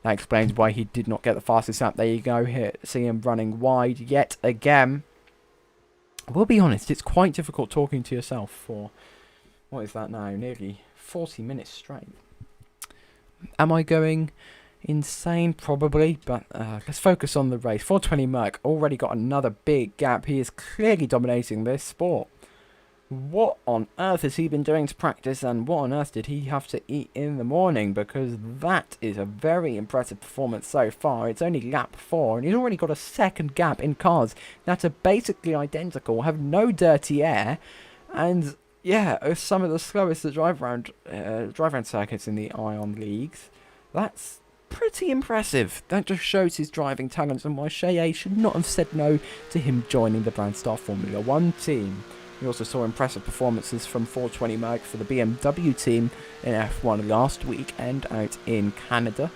That explains why he did not get the fastest lap. There you go. Here, see him running wide yet again. I will be honest, it's quite difficult talking to yourself for, what is that now, nearly 40 minutes straight. Am I going insane? Probably, but let's focus on the race. 4:20 Merck already got another big gap. He is clearly dominating this sport. What on earth has he been doing to practice, and what on earth did he have to eat in the morning? Because that is a very impressive performance so far. It's only lap 4 and he's already got a second gap in cars that are basically identical, have no dirty air, and yeah, are some of the slowest that drive around circuits in the Ion leagues. That's pretty impressive. That just shows his driving talents and why Shea should not have said no to him joining the Brandstar Formula 1 team. We also saw impressive performances from 4:20 Merc for the BMW team in F1 last week and out in Canada.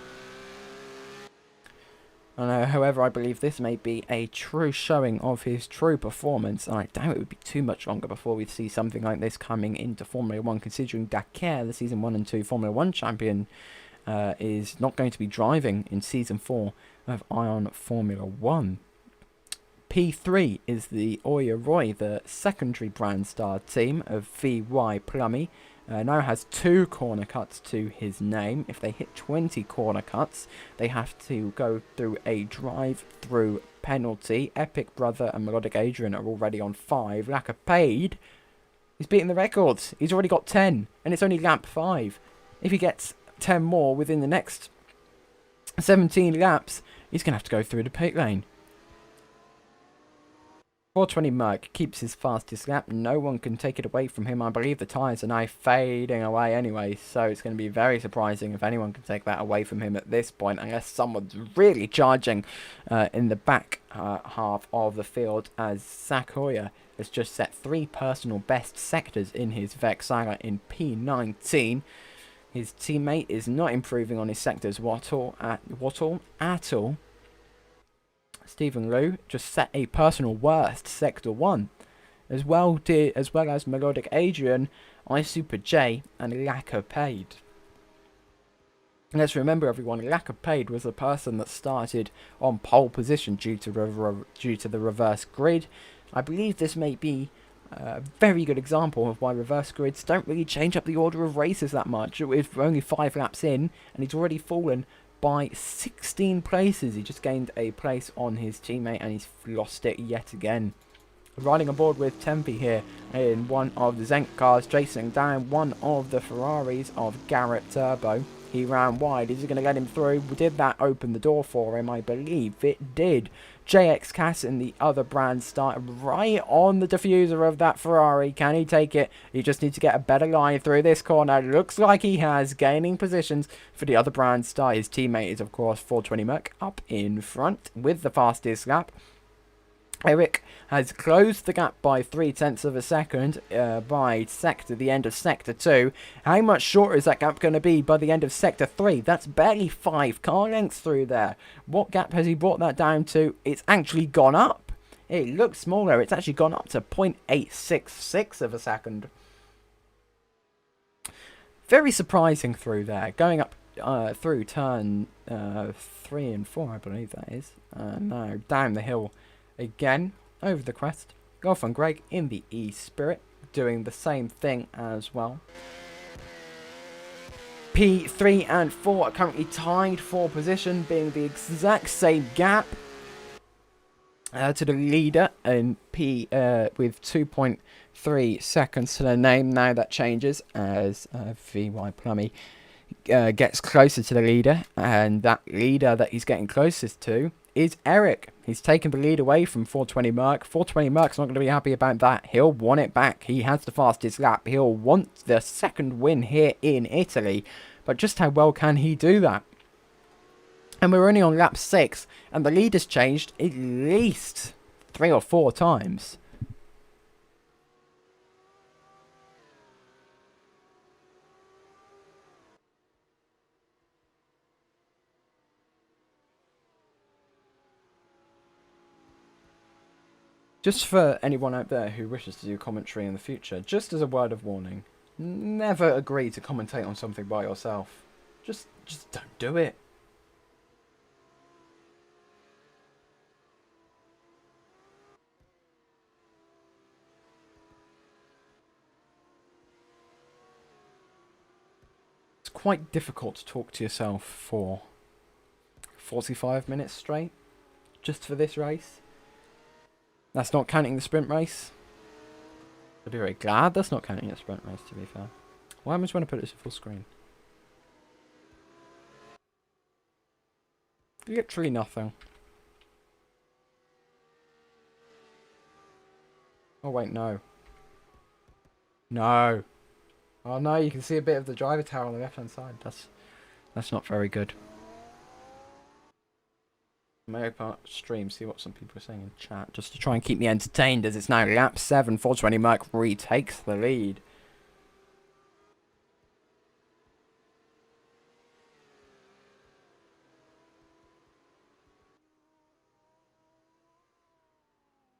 However, I believe this may be a true showing of his true performance. And I doubt it would be too much longer before we see something like this coming into Formula 1, considering Dakar, the Season 1 and 2 Formula 1 champion, is not going to be driving in Season 4 of Ion Formula 1. P3 is the Oya Roy, the secondary Brandstar team of VY Plummy. Now has 2 corner cuts to his name. If they hit 20 corner cuts, they have to go through a drive-through penalty. Epic Brother and Melodic Adrian are already on 5. Lacquer Paid, he's beating the records. He's already got 10, and it's only lap 5. If he gets 10 more within the next 17 laps, he's going to have to go through the pit lane. 4:20 Merc keeps his fastest lap. No one can take it away from him. I believe the tyres are now fading away anyway, so it's going to be very surprising if anyone can take that away from him at this point, unless someone's really charging in the back half of the field, as Zach Hoyer has just set 3 personal best sectors in his Vexala in P19. His teammate is not improving on his sectors at all. Stephen Liu just set a personal worst sector 1, as well as Melodic Adrian, iSuper J, and Lacquer Paid. Let's remember, everyone, Lacquer Paid was the person that started on pole position due to the reverse grid. I believe this may be a very good example of why reverse grids don't really change up the order of races that much. We're only 5 laps in, and he's already fallen by 16 places. He just gained a place on his teammate and he's lost it yet again. Riding aboard with Tempe here in one of the Zenk cars, chasing down one of the Ferraris of Garrett Turbo. He ran wide. Is he going to let him through? Did that open the door for him? I believe it did. JX Cass in the other Brandstar right on the diffuser of that Ferrari. Can he take it? He just needs to get a better line through this corner. Looks like he has, gaining positions for the other Brandstar. His teammate is, of course, 4:20 Merc up in front with the fastest lap. Eric has closed the gap by 0.3 of a second by the end of Sector 2. How much shorter is that gap going to be by the end of Sector 3? That's barely 5 car lengths through there. What gap has he brought that down to? It's actually gone up. It looks smaller. It's actually gone up to 0.866 of a second. Very surprising through there. Going up through turn 3 and 4, I believe that is. Now down the hill again, over the crest. Golf and Greg in the E-Spirit, doing the same thing as well. P3 and 4 are currently tied for position, being the exact same gap to the leader in P with 2.3 seconds to the name. Now that changes as VY Plummy gets closer to the leader, and that leader that he's getting closest to is Eric. He's taken the lead away from 420 Merc. 420 Merc's not going to be happy about that. He'll want it back. He has the fastest lap. He'll want the second win here in Italy. But just how well can he do that? And we're only on lap 6, and the lead has changed at least 3 or 4 times. Just for anyone out there who wishes to do commentary in the future, just as a word of warning, never agree to commentate on something by yourself. Just don't do it. It's quite difficult to talk to yourself for 45 minutes straight, just for this race. That's not counting the sprint race. I'd be very glad that's not counting the sprint race, to be fair. Why am I trying to put it to full screen? Literally nothing. Oh wait, no. No. Oh no, you can see a bit of the driver tower on the left hand side. That's not very good. I may open up stream, see what some people are saying in chat, just to try and keep me entertained, as it's now lap 7, 420 Merc retakes the lead.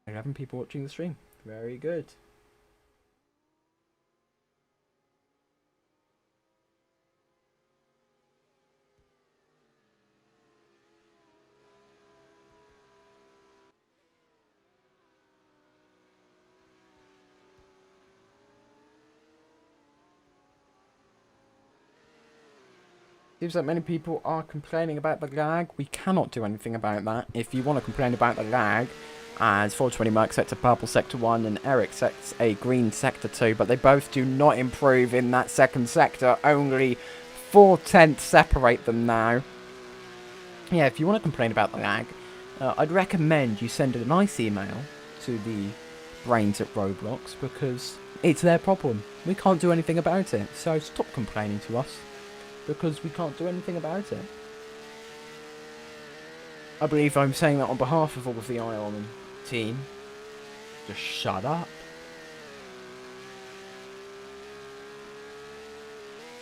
Eleven people watching the stream. Very good. Seems like many people are complaining about the lag. We cannot do anything about that. If you want to complain about the lag, as 420 Merc sets a purple sector 1 and Eric sets a green sector 2, but they both do not improve in that second sector. Only 4/10 separate them now. Yeah, if you want to complain about the lag, I'd recommend you send a nice email to the brains at Roblox, because it's their problem. We can't do anything about it, so stop complaining to us, because we can't do anything about it. I believe I'm saying that on behalf of all of the Ion team. Just shut up.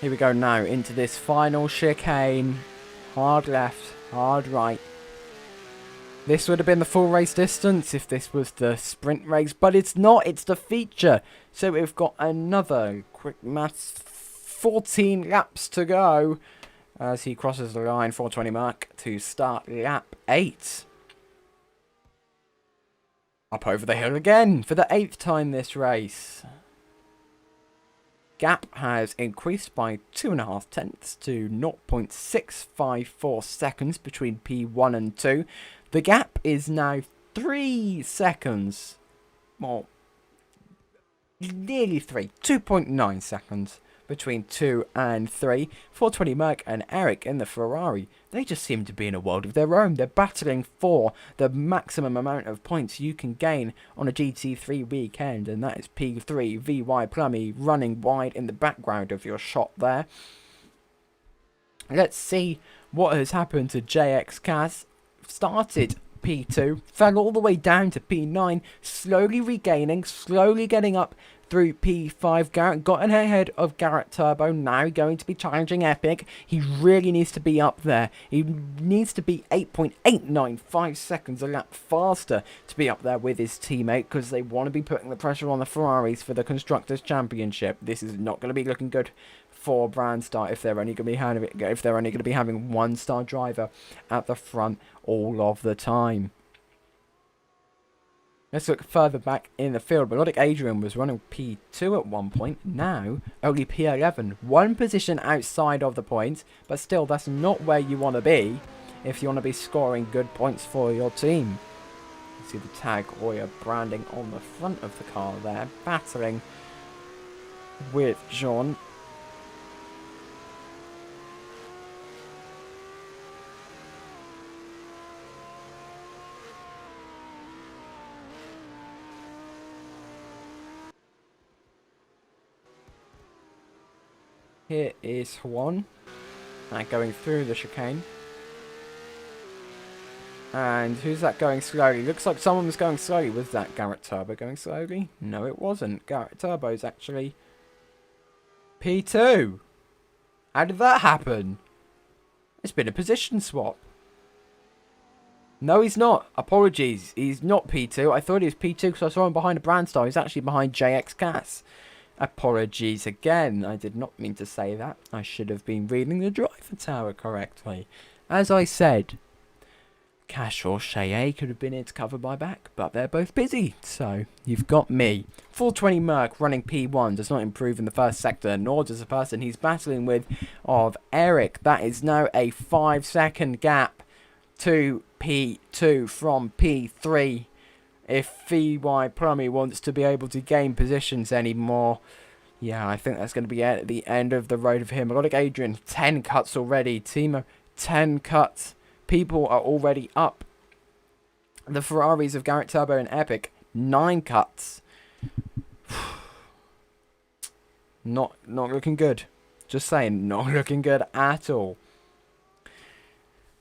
Here we go now into this final chicane. Hard left, hard right. This would have been the full race distance if this was the sprint race, but it's not, it's the feature. So we've got another quick maths, 14 laps to go as he crosses the line, 420 Merc, to start lap 8. Up over the hill again for the 8th time this race. Gap has increased by 2.5 tenths to 0.654 seconds between P1 and 2. The gap is now 3 seconds. Well, nearly 3. 2.9 seconds between 2 and 3. 420 Merc and Eric in the Ferrari. They just seem to be in a world of their own. They're battling for the maximum amount of points you can gain on a GT3 weekend, and that is P3 VY Plummy running wide in the background of your shot there. Let's see what has happened to JX Kaz. Started P2, fell all the way down to P9, slowly regaining, slowly getting up through P5. Garrett got ahead of Garrett Turbo, now going to be challenging Epic. He really needs to be up there. He needs to be 8.895 seconds a lap faster to be up there with his teammate, because they want to be putting the pressure on the Ferraris for the Constructors' Championship. This is not going to be looking good for Brandstar if they're only going to be having one-star driver at the front all of the time. Let's look further back in the field. Melodic Adrian was running P2 at one point. Now, only P11. One position outside of the points, but still, that's not where you want to be if you want to be scoring good points for your team. You see the Tag Heuer branding on the front of the car there, battling with Jean. Here is Juan. Going through the chicane. And who's that going slowly? Looks like someone was going slowly. Was that Garrett Turbo going slowly? No, it wasn't. Garrett Turbo's actually P2. How did that happen? It's been a position swap. No, he's not. Apologies. He's not P2. I thought he was P2 because I saw him behind a brand star. He's actually behind JX Cass. Apologies again. I did not mean to say that. I should have been reading the driver tower correctly. As I said, Cash or Shea could have been here to cover my back, but they're both busy, so you've got me. 420 Merc running P1 does not improve in the first sector, nor does the person he's battling with of Eric. That is now a 5-second gap to P2 from P3. If VY Plummy wants to be able to gain positions anymore, yeah, I think that's going to be at the end of the road of him. Melodic Adrian, 10 cuts already. Timo, 10 cuts. People are already up. The Ferraris of Garrett Turbo and Epic, 9 cuts. Not looking good. Just saying, not looking good at all.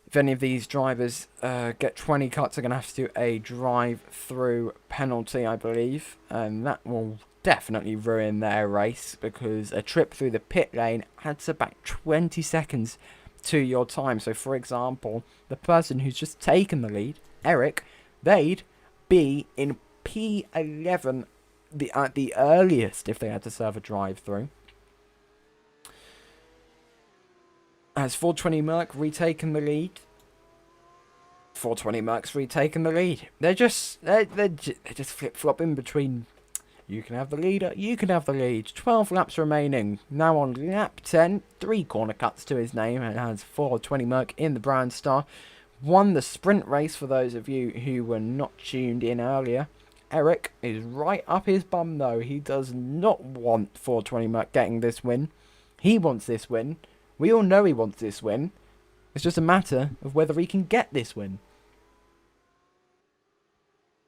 If any of these drivers get 20 cuts, they're going to have to do a drive-through penalty, I believe. And that will definitely ruin their race, because a trip through the pit lane adds about 20 seconds to your time. So, for example, the person who's just taken the lead, Eric, they'd be in P11 at the earliest if they had to serve a drive-through. Has 420 Merc retaken the lead? 420 Merc's retaken the lead. They're just flip-flopping between. You can have the leader, you can have the lead. 12 laps remaining. Now on lap 10, 3 corner cuts to his name, and has 420 Merc in the Brown Star. Won the sprint race for those of you who were not tuned in earlier. Eric is right up his bum though. He does not want 420 Merc getting this win. He wants this win. We all know he wants this win. It's just a matter of whether he can get this win.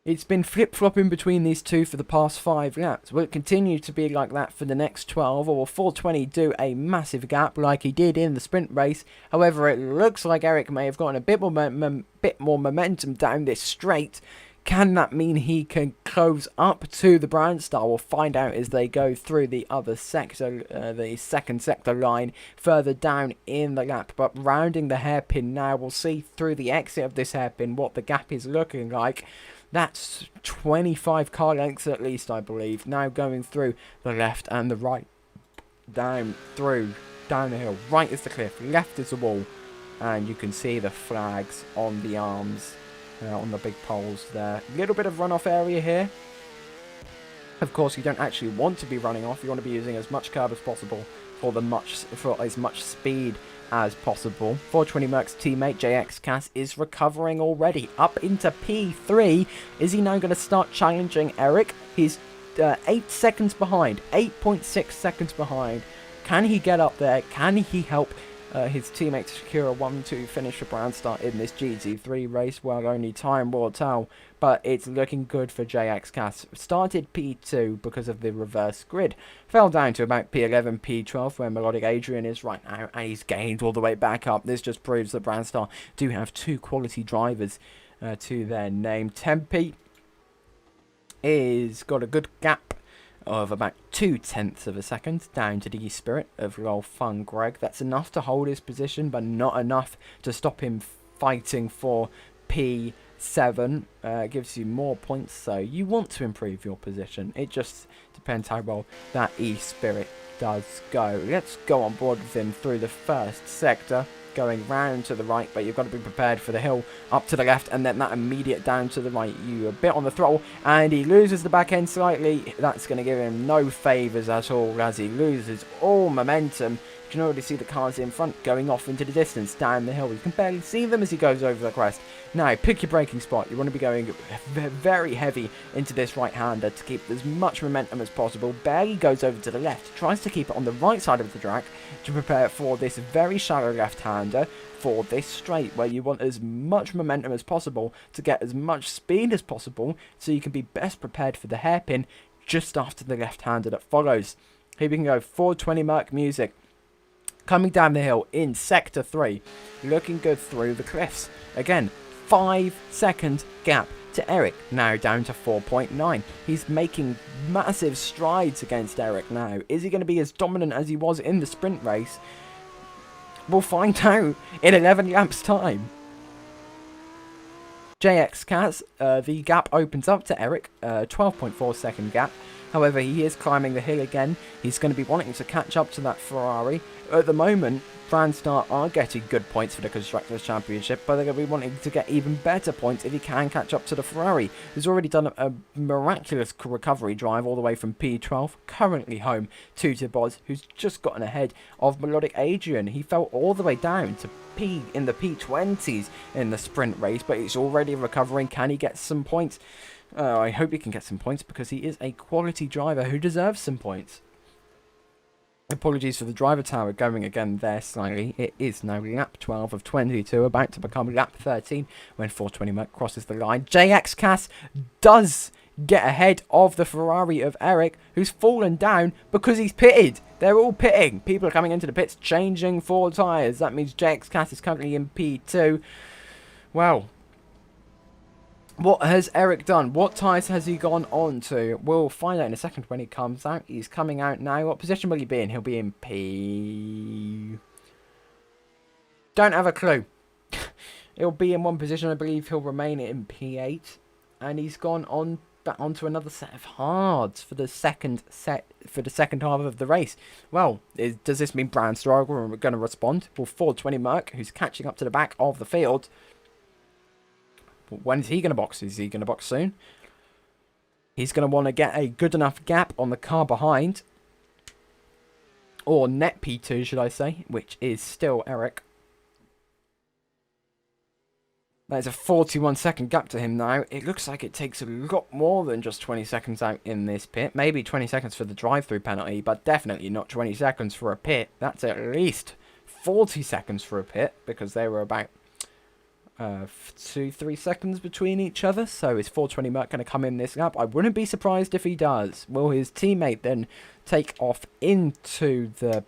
It's been flip-flopping between these two for the past 5 laps. Will it continue to be like that for the next 12, or will 420 do a massive gap like he did in the sprint race? However, it looks like Eric may have gotten a bit more momentum down this straight. Can that mean he can close up to the Brown Star? We'll find out as they go through the other sector, the second sector line further down in the lap. But rounding the hairpin now, we'll see through the exit of this hairpin what the gap is looking like. That's 25 car lengths at least, I believe. Now going through the left and the right. Down the hill. Right is the cliff, left is the wall. And you can see the flags on the arms, on the big poles there. Little bit of runoff area here. Of course, you don't actually want to be running off. You want to be using as much curb as possible for as much speed as possible. 420 Merc's teammate JX Cass is recovering already, up into P3. Is he now going to start challenging Eric? He's 8 seconds behind, 8.6 seconds behind. Can he get up there? Can he help his teammate to secure a 1-2 finish for Brown Star in this GT3 race? Well, only time will tell, but it's looking good for JX Cass. Started P2 because of the reverse grid. Fell down to about P11, P12 where Melodic Adrian is right now, and he's gained all the way back up. This just proves that Brown Star do have 2 quality drivers to their name. Tempe is got a good gap of about 0.2 of a second down to the Spirit of Lol Fun Greg. That's enough to hold his position, but not enough to stop him fighting for P7. Gives you more points, so you want to improve your position. It just depends how well that E-Spirit does go. Let's go on board with him through the first sector, going round to the right, but you've got to be prepared for the hill up to the left, and then that immediate down to the right. You a bit on the throttle, and he loses the back end slightly. That's going to give him no favours at all, as he loses all momentum. You can already see the cars in front going off into the distance down the hill. You can barely see them as he goes over the crest. Now, pick your braking spot. You want to be going very heavy into this right-hander to keep as much momentum as possible. Barely goes over to the left. Tries to keep it on the right side of the track to prepare for this very shallow left-hander for this straight, where you want as much momentum as possible to get as much speed as possible so you can be best prepared for the hairpin just after the left-hander that follows. Here we can go 420 Merc music. Coming down the hill in Sector 3. Looking good through the cliffs. Again, 5-second gap to Eric. Now down to 4.9. He's making massive strides against Eric now. Is he going to be as dominant as he was in the sprint race? We'll find out in 11 laps time. JX Kaz, the gap opens up to Eric, 12.4 second gap. However, he is climbing the hill again. He's going to be wanting to catch up to that Ferrari. At the moment, Brandstar are getting good points for the Constructors' Championship, but they're going to be wanting to get even better points if he can catch up to the Ferrari, who's already done a miraculous recovery drive all the way from P12, currently home to Boz, who's just gotten ahead of Melodic Adrian. He fell all the way down to P in the P20s in the sprint race, but he's already recovering. Can he get some points? I hope he can get some points because he is a quality driver who deserves some points. Apologies for the driver tower going again there slightly. It is now lap 12 of 22, about to become lap 13 when 420 Merc crosses the line. JX Cass does get ahead of the Ferrari of Eric, who's fallen down because he's pitted. They're all pitting. People are coming into the pits changing 4 tyres. That means JX Cass is currently in P2. Well, what has Eric done? What tyres has he gone on to? We'll find out in a second when he comes out. He's coming out now. What position will he be in? He'll be in P... Don't have a clue. He'll be in one position. I believe he'll remain in P8. And he's gone on back onto another set of hards for the second half of the race. Well, does this mean Brandstar are going to respond? Well, 420 Merc, who's catching up to the back of the field. When is he going to box? Is he going to box soon? He's going to want to get a good enough gap on the car behind. Or net P2, should I say. Which is still Eric. That's a 41-second gap to him now. It looks like it takes a lot more than just 20 seconds out in this pit. Maybe 20 seconds for the drive-through penalty, but definitely not 20 seconds for a pit. That's at least 40 seconds for a pit, because they were about 2-3 seconds between each other. So is 420 Merc going to come in this lap? I wouldn't be surprised if he does. Will his teammate then take off into the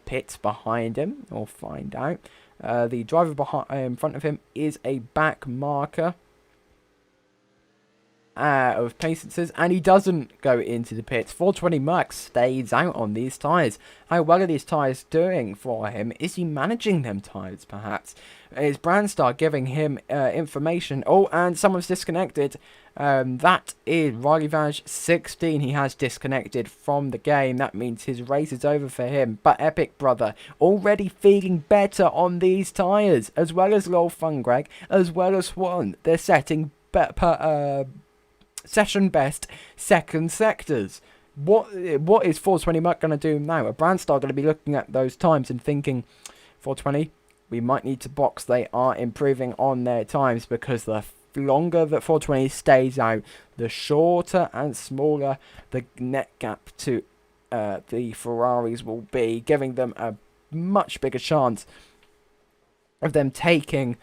pits behind him? We'll find out. The driver in front of him is a back marker of patiences, and he doesn't go into the pits. 420 Merc stays out on these tyres. How well are these tyres doing for him? Is he managing them tyres, perhaps? Is Brandstar giving him information? Oh, and someone's disconnected. That is Riley Vaj 16. He has disconnected from the game. That means his race is over for him. But Epic Brother already feeling better on these tyres, as well as Lol Fungreg, as well as Swan. They're setting session best second sectors. What is 420 Merc going to do now? A Brandstar going to be looking at those times and thinking, 420, we might need to box. They are improving on their times, because the longer that 420 stays out, the shorter and smaller the net gap to the Ferraris will be, giving them a much bigger chance of them taking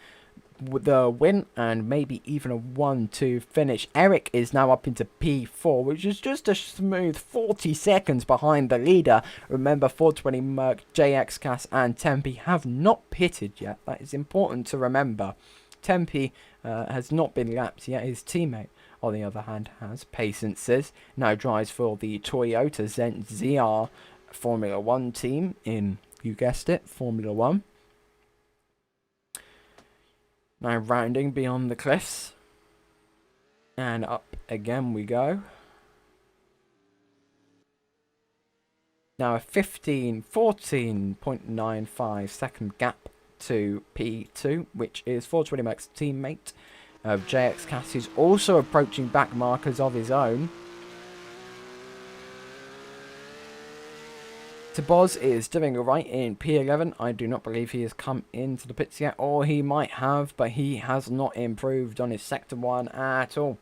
the win and maybe even a 1-2 finish. Eric is now up into P4, which is just a smooth 40 seconds behind the leader. Remember, 420 Merc, JX Cass and Tempe have not pitted yet. That is important to remember. Tempe has not been lapped yet. His teammate, on the other hand, has. Patiences now drives for the Toyota ZR Formula 1 team in, you guessed it, Formula 1. Now rounding beyond the cliffs. And up again we go. Now a 14.95 second gap to P2, which is 420 Merc's teammate of JX Cass, who's also approaching back markers of his own. Boz is doing alright in P11. I do not believe he has come into the pits yet, or he might have, but he has not improved on his Sector 1 at all.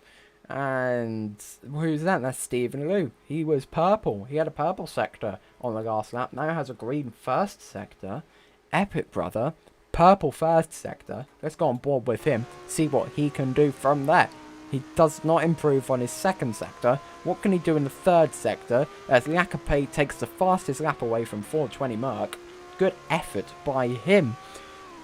And who's that? That's Stephen Liu. He was purple. He had a purple sector on the last lap. Now has a green first sector. Epic Brother, purple first sector. Let's go on board with him, see what he can do from there. He does not improve on his second sector. What can he do in the third sector, as Lakape takes the fastest lap away from 420 Merc? Good effort by him.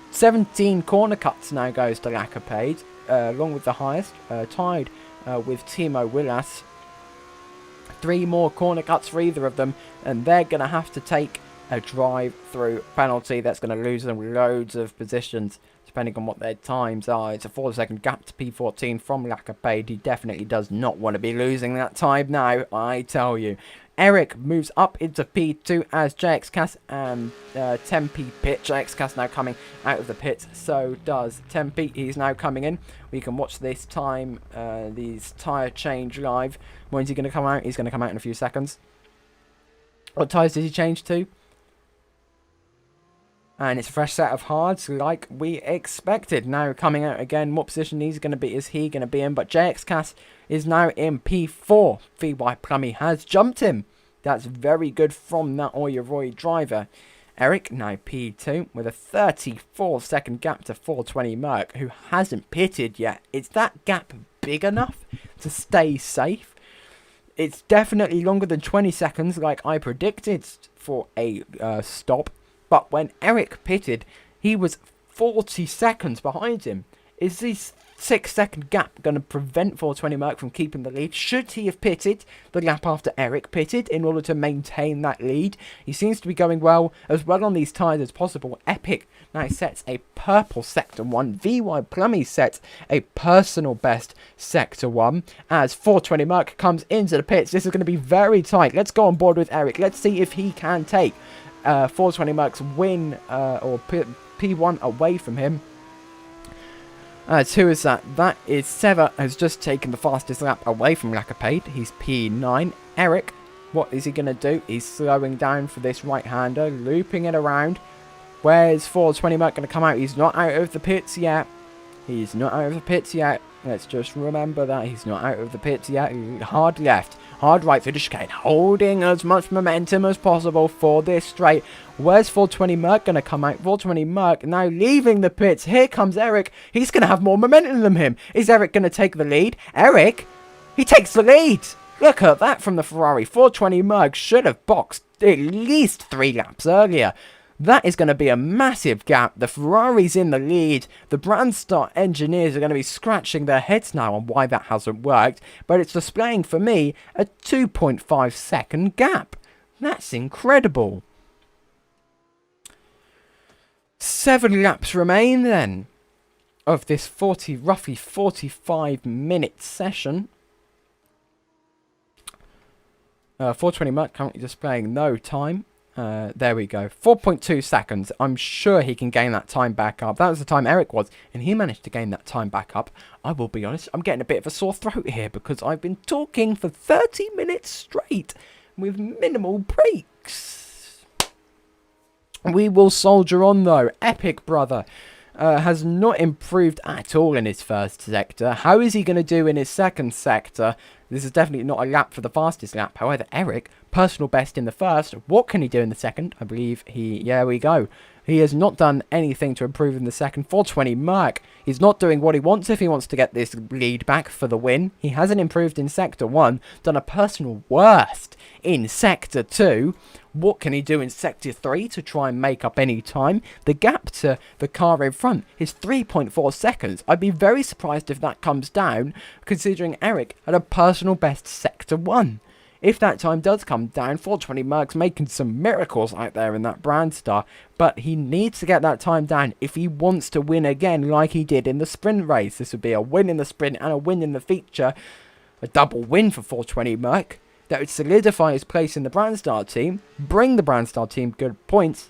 17 corner cuts now goes to Lacapade, along with the highest, tied with Timo Willas. 3 more corner cuts for either of them, and they're going to have to take a drive-through penalty that's going to lose them loads of positions, depending on what their times are. It's a 4-second gap to P14 from Lacapade. He definitely does not want to be losing that time now, I tell you. Eric moves up into P2 as JX Cass and Tempe pit. JX Cass now coming out of the pits. So does Tempe. He's now coming in. We can watch this time, these tyre change live. When's he going to come out? He's going to come out in a few seconds. What tyres did he change to? And it's a fresh set of hards like we expected. Now coming out again, what position is he going to be in? But JX Cass is now in P4. VY Plummy has jumped him. That's very good from that Oyeroy driver. Eric now P2 with a 34-second gap to 420 Merc, who hasn't pitted yet. Is that gap big enough to stay safe? It's definitely longer than 20 seconds like I predicted for a stop. But when Eric pitted, he was 40 seconds behind him. Is this 6-second gap going to prevent 420 Merc from keeping the lead? Should he have pitted the lap after Eric pitted in order to maintain that lead? He seems to be going as well on these tyres as possible. Epic now sets a purple Sector 1. VY Plummy sets a personal best Sector 1 as 420 Merc comes into the pits. This is going to be very tight. Let's go on board with Eric. Let's see if he can take 420 Merc's win or P1 away from him. Who is that? That is Seva, has just taken the fastest lap away from Lacapade. He's P9. Eric, what is he going to do? He's slowing down for this right-hander, looping it around. Where's 420 Merc going to come out? He's not out of the pits yet. He's not out of the pits yet. Let's just remember that he's not out of the pits yet. Hard left, hard right through the chicane, holding as much momentum as possible for this straight. Where's 420 Merc going to come out? 420 Merc now leaving the pits. Here comes Eric. He's going to have more momentum than him. Is Eric going to take the lead? Eric, he takes the lead. Look at that from the Ferrari. 420 Merc should have boxed at least 3 laps earlier. That is going to be a massive gap. The Ferrari's in the lead. The Brandstar engineers are going to be scratching their heads now on why that hasn't worked. But it's displaying for me a 2.5 second gap. That's incredible. 7 laps remain then of this roughly 45-minute session. 420 Merc currently displaying no time. There we go. 4.2 seconds. I'm sure he can gain that time back up. That was the time Eric was, and he managed to gain that time back up. I will be honest, I'm getting a bit of a sore throat here because I've been talking for 30 minutes straight with minimal breaks. We will soldier on though. Epic brother has not improved at all in his first sector. How is he going to do in his second sector? This is definitely not a lap for the fastest lap. However, Eric, personal best in the first. What can he do in the second? I believe there we go. He has not done anything to improve in the second. 420 Merc, he's not doing what he wants if he wants to get this lead back for the win. He hasn't improved in Sector 1, done a personal worst in Sector 2. What can he do in Sector 3 to try and make up any time? The gap to the car in front is 3.4 seconds. I'd be very surprised if that comes down, considering Eric had a personal best Sector 1. If that time does come down, 420 Merc's making some miracles out there in that Brandstar, but he needs to get that time down if he wants to win again like he did in the sprint race. This would be a win in the sprint and a win in the feature. A double win for 420 Merc. That would solidify his place in the Brandstar team, bring the Brandstar team good points.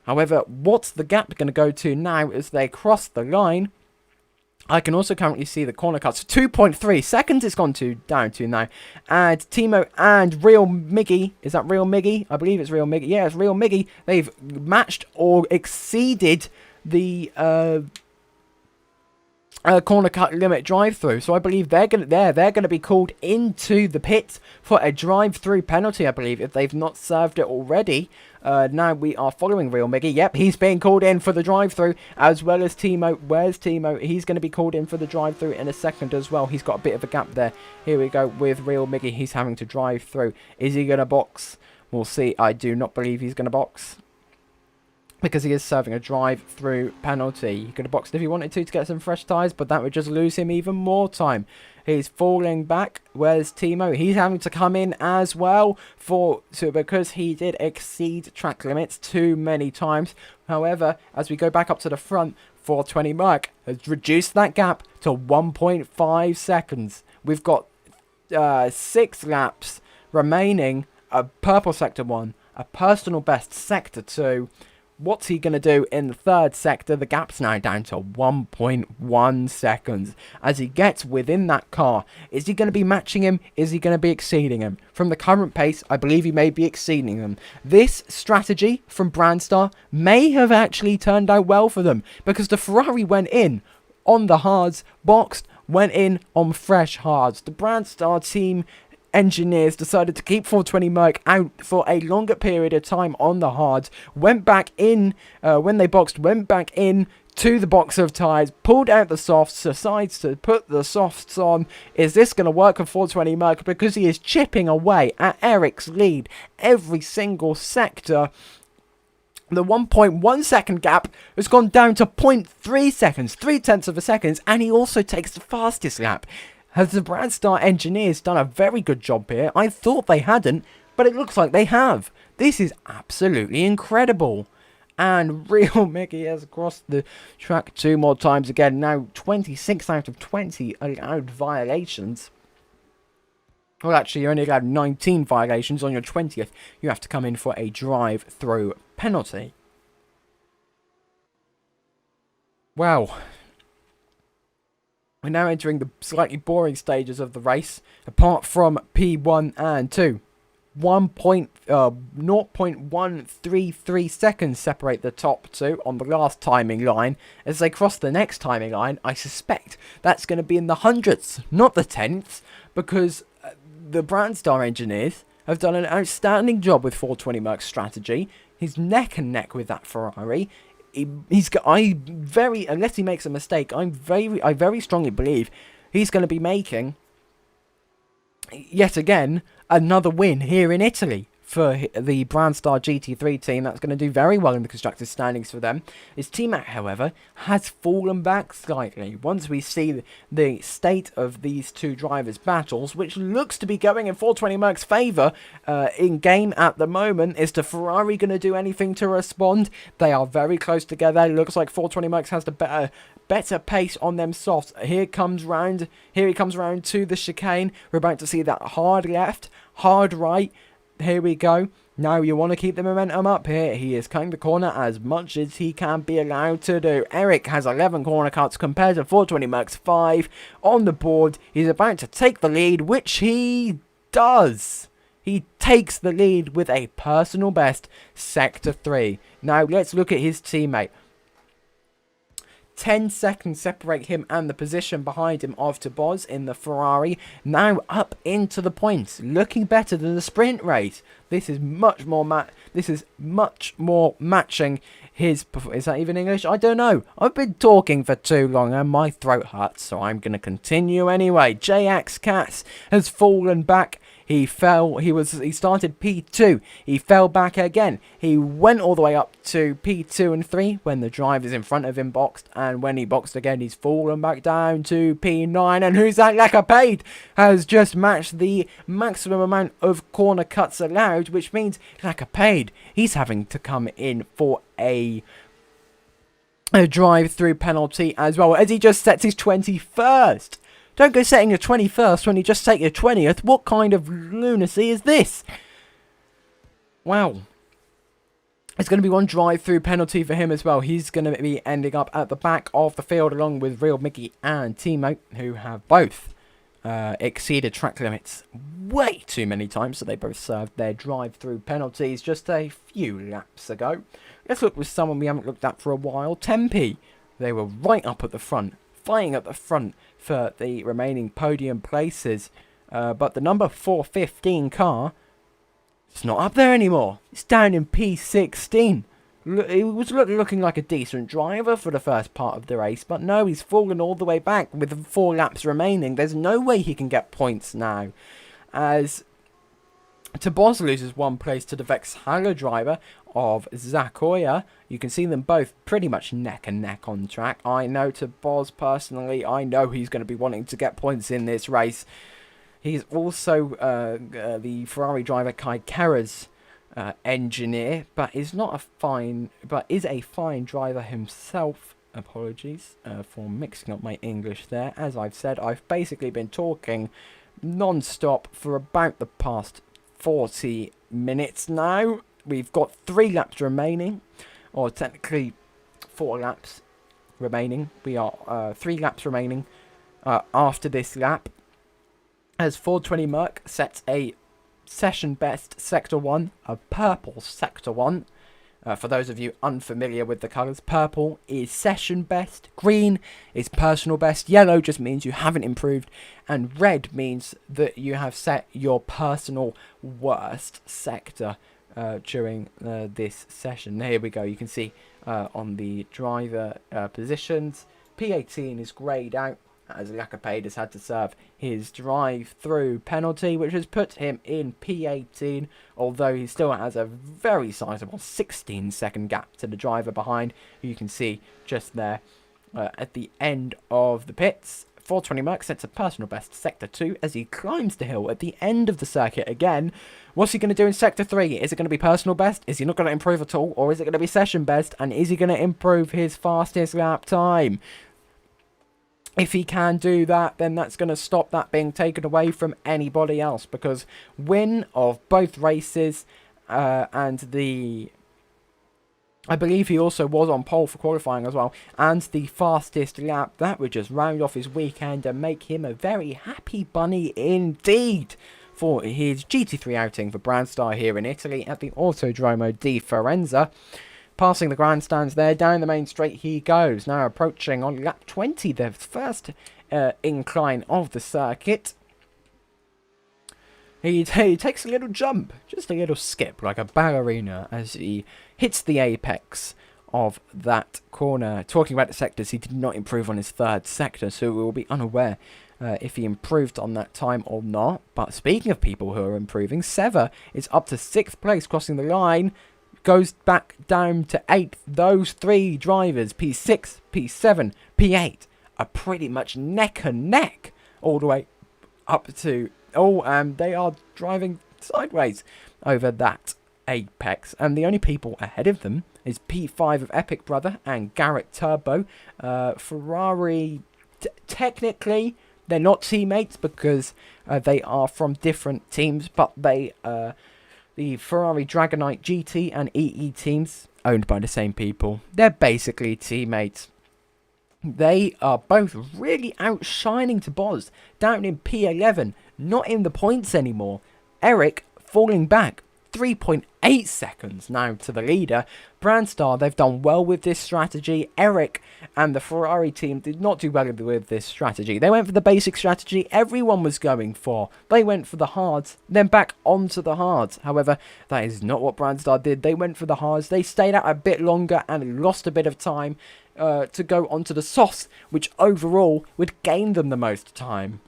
However, what's the gap going to go to now as they cross the line? I can also currently see the corner cuts. 2.3 seconds it's gone down to now. And Timo and Real Miggy, is that Real Miggy? I believe it's Real Miggy. Yeah, it's Real Miggy. They've matched or exceeded the corner cut limit drive-through. So I believe they're gonna be called into the pit for a drive-through penalty, I believe, if they've not served it already. Now we are following Real Miggy. Yep, he's being called in for the drive-through, as well as Timo. Where's Timo? He's going to be called in for the drive-through in a second as well. He's got a bit of a gap there. Here we go with Real Miggy. He's having to drive through. Is he going to box? We'll see. I do not believe he's going to box. because he is serving a drive-through penalty. He could have boxed if he wanted to get some fresh tyres, but that would just lose him even more time. He's falling back. Where's Timo? He's having to come in as well because he did exceed track limits too many times. However, as we go back up to the front, 420 Merc has reduced that gap to 1.5 seconds. We've got 6 laps remaining. A purple sector 1, a personal best sector 2. What's he going to do in the third sector? The gap's now down to 1.1 seconds. As he gets within that car, is he going to be matching him? Is he going to be exceeding him? From the current pace, I believe he may be exceeding them. This strategy from Brandstar may have actually turned out well for them, because the Ferrari went in on the hards, boxed, went in on fresh hards. The Brandstar team engineers decided to keep 420 Merc out for a longer period of time on the hards, went back in, when they boxed, went back in to the box of tyres, pulled out the softs, decides to put the softs on. Is this going to work for 420 Merc? Because he is chipping away at Eric's lead every single sector. The 1.1 second gap has gone down to 0.3 seconds, 0.3 of a second, and he also takes the fastest lap. Has the Brandstar engineers done a very good job here? I thought they hadn't, but it looks like they have. This is absolutely incredible. And Real Mickey has crossed the track 2 more times again. Now 26 out of 20 allowed violations. Well, actually, you're only allowed 19 violations. On your 20th, you have to come in for a drive-through penalty. Wow. We're now entering the slightly boring stages of the race, apart from P1 and 2. 0.133 seconds separate the top two on the last timing line. As they cross the next timing line, I suspect that's going to be in the hundredths, not the tenths, because the Brandstar engineers have done an outstanding job with 420 Merc's strategy. He's neck and neck with that Ferrari. Unless he makes a mistake, I very strongly believe he's going to be making, yet again, another win here in Italy for the Brandstar GT3 team. That's going to do very well in the constructors' standings for them. His teammate, however, has fallen back slightly. Once we see the state of these two drivers' battles, which looks to be going in 420 Merc's favour in game at the moment, is the Ferrari going to do anything to respond? They are very close together. It looks like 420 Merc has the better pace on them softs. Here he comes round to the chicane. We're about to see that hard left, hard right. Here we go. Now you want to keep the momentum up here. He is cutting the corner as much as he can be allowed to do. Eric has 11 corner cuts compared to 420 Merc's 5 on the board. He's about to take the lead, which he does. He takes the lead with a personal best, Sector 3. Now let's look at his teammate. 10 seconds separate him and the position behind him of Toboz in the Ferrari. Now up into the points, looking better than the sprint race. This is much more matching his. Is that even English? I don't know. I've been talking for too long and my throat hurts, so I'm going to continue anyway. JX Katz has fallen back. He fell. He started P2. He fell back again. He went all the way up to P2 and 3 when the drivers in front of him boxed, and when he boxed again, he's fallen back down to P9. And who's that? Lacapade has just matched the maximum amount of corner cuts allowed, which means Lacapade, he's having to come in for a drive-through penalty as well, as he just sets his 21st. Don't go setting your 21st when you just set your 20th. What kind of lunacy is this? Wow. It's going to be one drive-through penalty for him as well. He's going to be ending up at the back of the field along with Real Mickey and Timo, who have both exceeded track limits way too many times. So they both served their drive-through penalties just a few laps ago. Let's look with someone we haven't looked at for a while. Tempe. They were right up at the front, fighting at the front for the remaining podium places, but the number 415 car, it's not up there anymore. It's down in P16. He was looking like a decent driver for the first part of the race, but no, he's fallen all the way back with 4 laps remaining. There's no way he can get points now, as Tabos loses 1 place to the Vexhalla driver of Zakoya. You can see them both pretty much neck and neck on track. I know Tabos personally, I know he's going to be wanting to get points in this race. He's also the Ferrari driver Kai Kera's engineer, but is a fine driver himself. Apologies for mixing up my English there. As I've said, I've basically been talking non-stop for about the past 40 minutes now. We've got 3 laps remaining, or technically 4 laps remaining. We are 3 laps remaining after this lap, as 420 Merc sets a session best Sector 1, a purple Sector 1. For those of you unfamiliar with the colours, purple is session best, green is personal best, yellow just means you haven't improved, and red means that you have set your personal worst sector during this session. Here we go, you can see on the driver positions, P18 is greyed out, as Lacapade has had to serve his drive-through penalty, which has put him in P18, although he still has a very sizable 16-second gap to the driver behind, who you can see just there at the end of the pits. 420 Merc sets a personal best Sector 2 as he climbs the hill at the end of the circuit again. What's he going to do in Sector 3? Is it going to be personal best? Is he not going to improve at all? Or is it going to be session best? And is he going to improve his fastest lap time? If he can do that, then that's going to stop that being taken away from anybody else, because win of both races and the... I believe he also was on pole for qualifying as well, and the fastest lap, that would just round off his weekend and make him a very happy bunny indeed for his GT3 outing for Brandstar here in Italy at the Autodromo di Firenze. Passing the grandstands there, down the main straight he goes. Now approaching on lap 20, the first incline of the circuit. He takes a little jump, just a little skip, like a ballerina, as he hits the apex of that corner. Talking about the sectors, he did not improve on his 3rd sector, so we will be unaware if he improved on that time or not. But speaking of people who are improving, Sever is up to 6th place, crossing the line. Goes back down to 8th. Those 3 drivers, P6, P7, P8, are pretty much neck and neck all the way up to... they are driving sideways over that apex. And the only people ahead of them is P5 of Epic Brother and Garrett Turbo. Ferrari, technically, they're not teammates because they are from different teams, but they... the Ferrari Dragonite GT and EE teams, owned by the same people, they're basically teammates. They are both really outshining Tabos, down in P11, not in the points anymore. Eric falling back 3.8 seconds now to the leader. Brandstar, they've done well with this strategy. Eric and the Ferrari team did not do well with this strategy. They went for the basic strategy everyone was going for. They went for the hards, then back onto the hards. However, that is not what Brandstar did. They went for the hards. They stayed out a bit longer and lost a bit of time to go onto the softs, which overall would gain them the most time.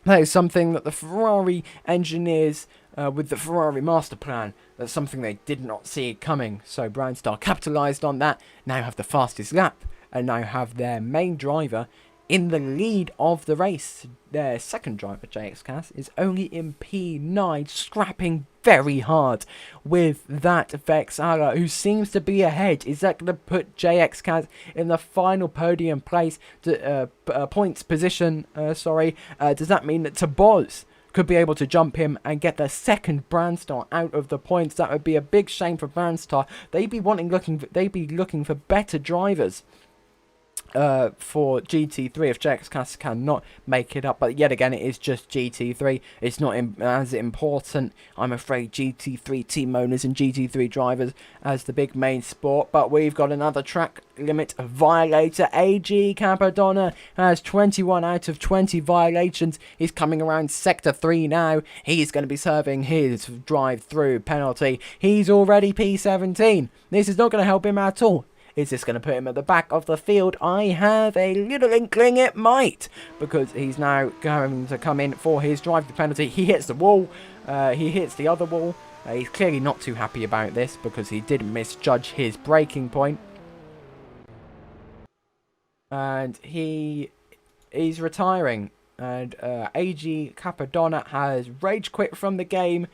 That is something that the Ferrari engineers, with the Ferrari master plan, that's something they did not see coming. So Brandstar capitalised on that, now have the fastest lap, and now have their main driver in the lead of the race. Their second driver, JXCAS, is only in P9, scrapping very hard with that Vexhalla, who seems to be ahead. Is that going to put JXCAS in the final podium place, points position, Does that mean that Tabos could be able to jump him and get the second Brandstar out of the points? That would be a big shame for Brandstar. They'd be looking for better drivers for GT3 if JXCAS cannot make it up, but yet again it is just GT3. It's not as important, I'm afraid, GT3 team owners and GT3 drivers as the big main sport. But we've got another track limit violator. AG Capadonna has 21 out of 20 violations. He's coming around sector 3 now. He's going to be serving his drive-through penalty. He's already P17. This is not going to help him at all. Is this going to put him at the back of the field? I have a little inkling it might, because he's now going to come in for his drive-through penalty. He hits the wall. He hits the other wall. He's clearly not too happy about this because he did misjudge his braking point. And he's retiring. And AG Capadonna has rage quit from the game.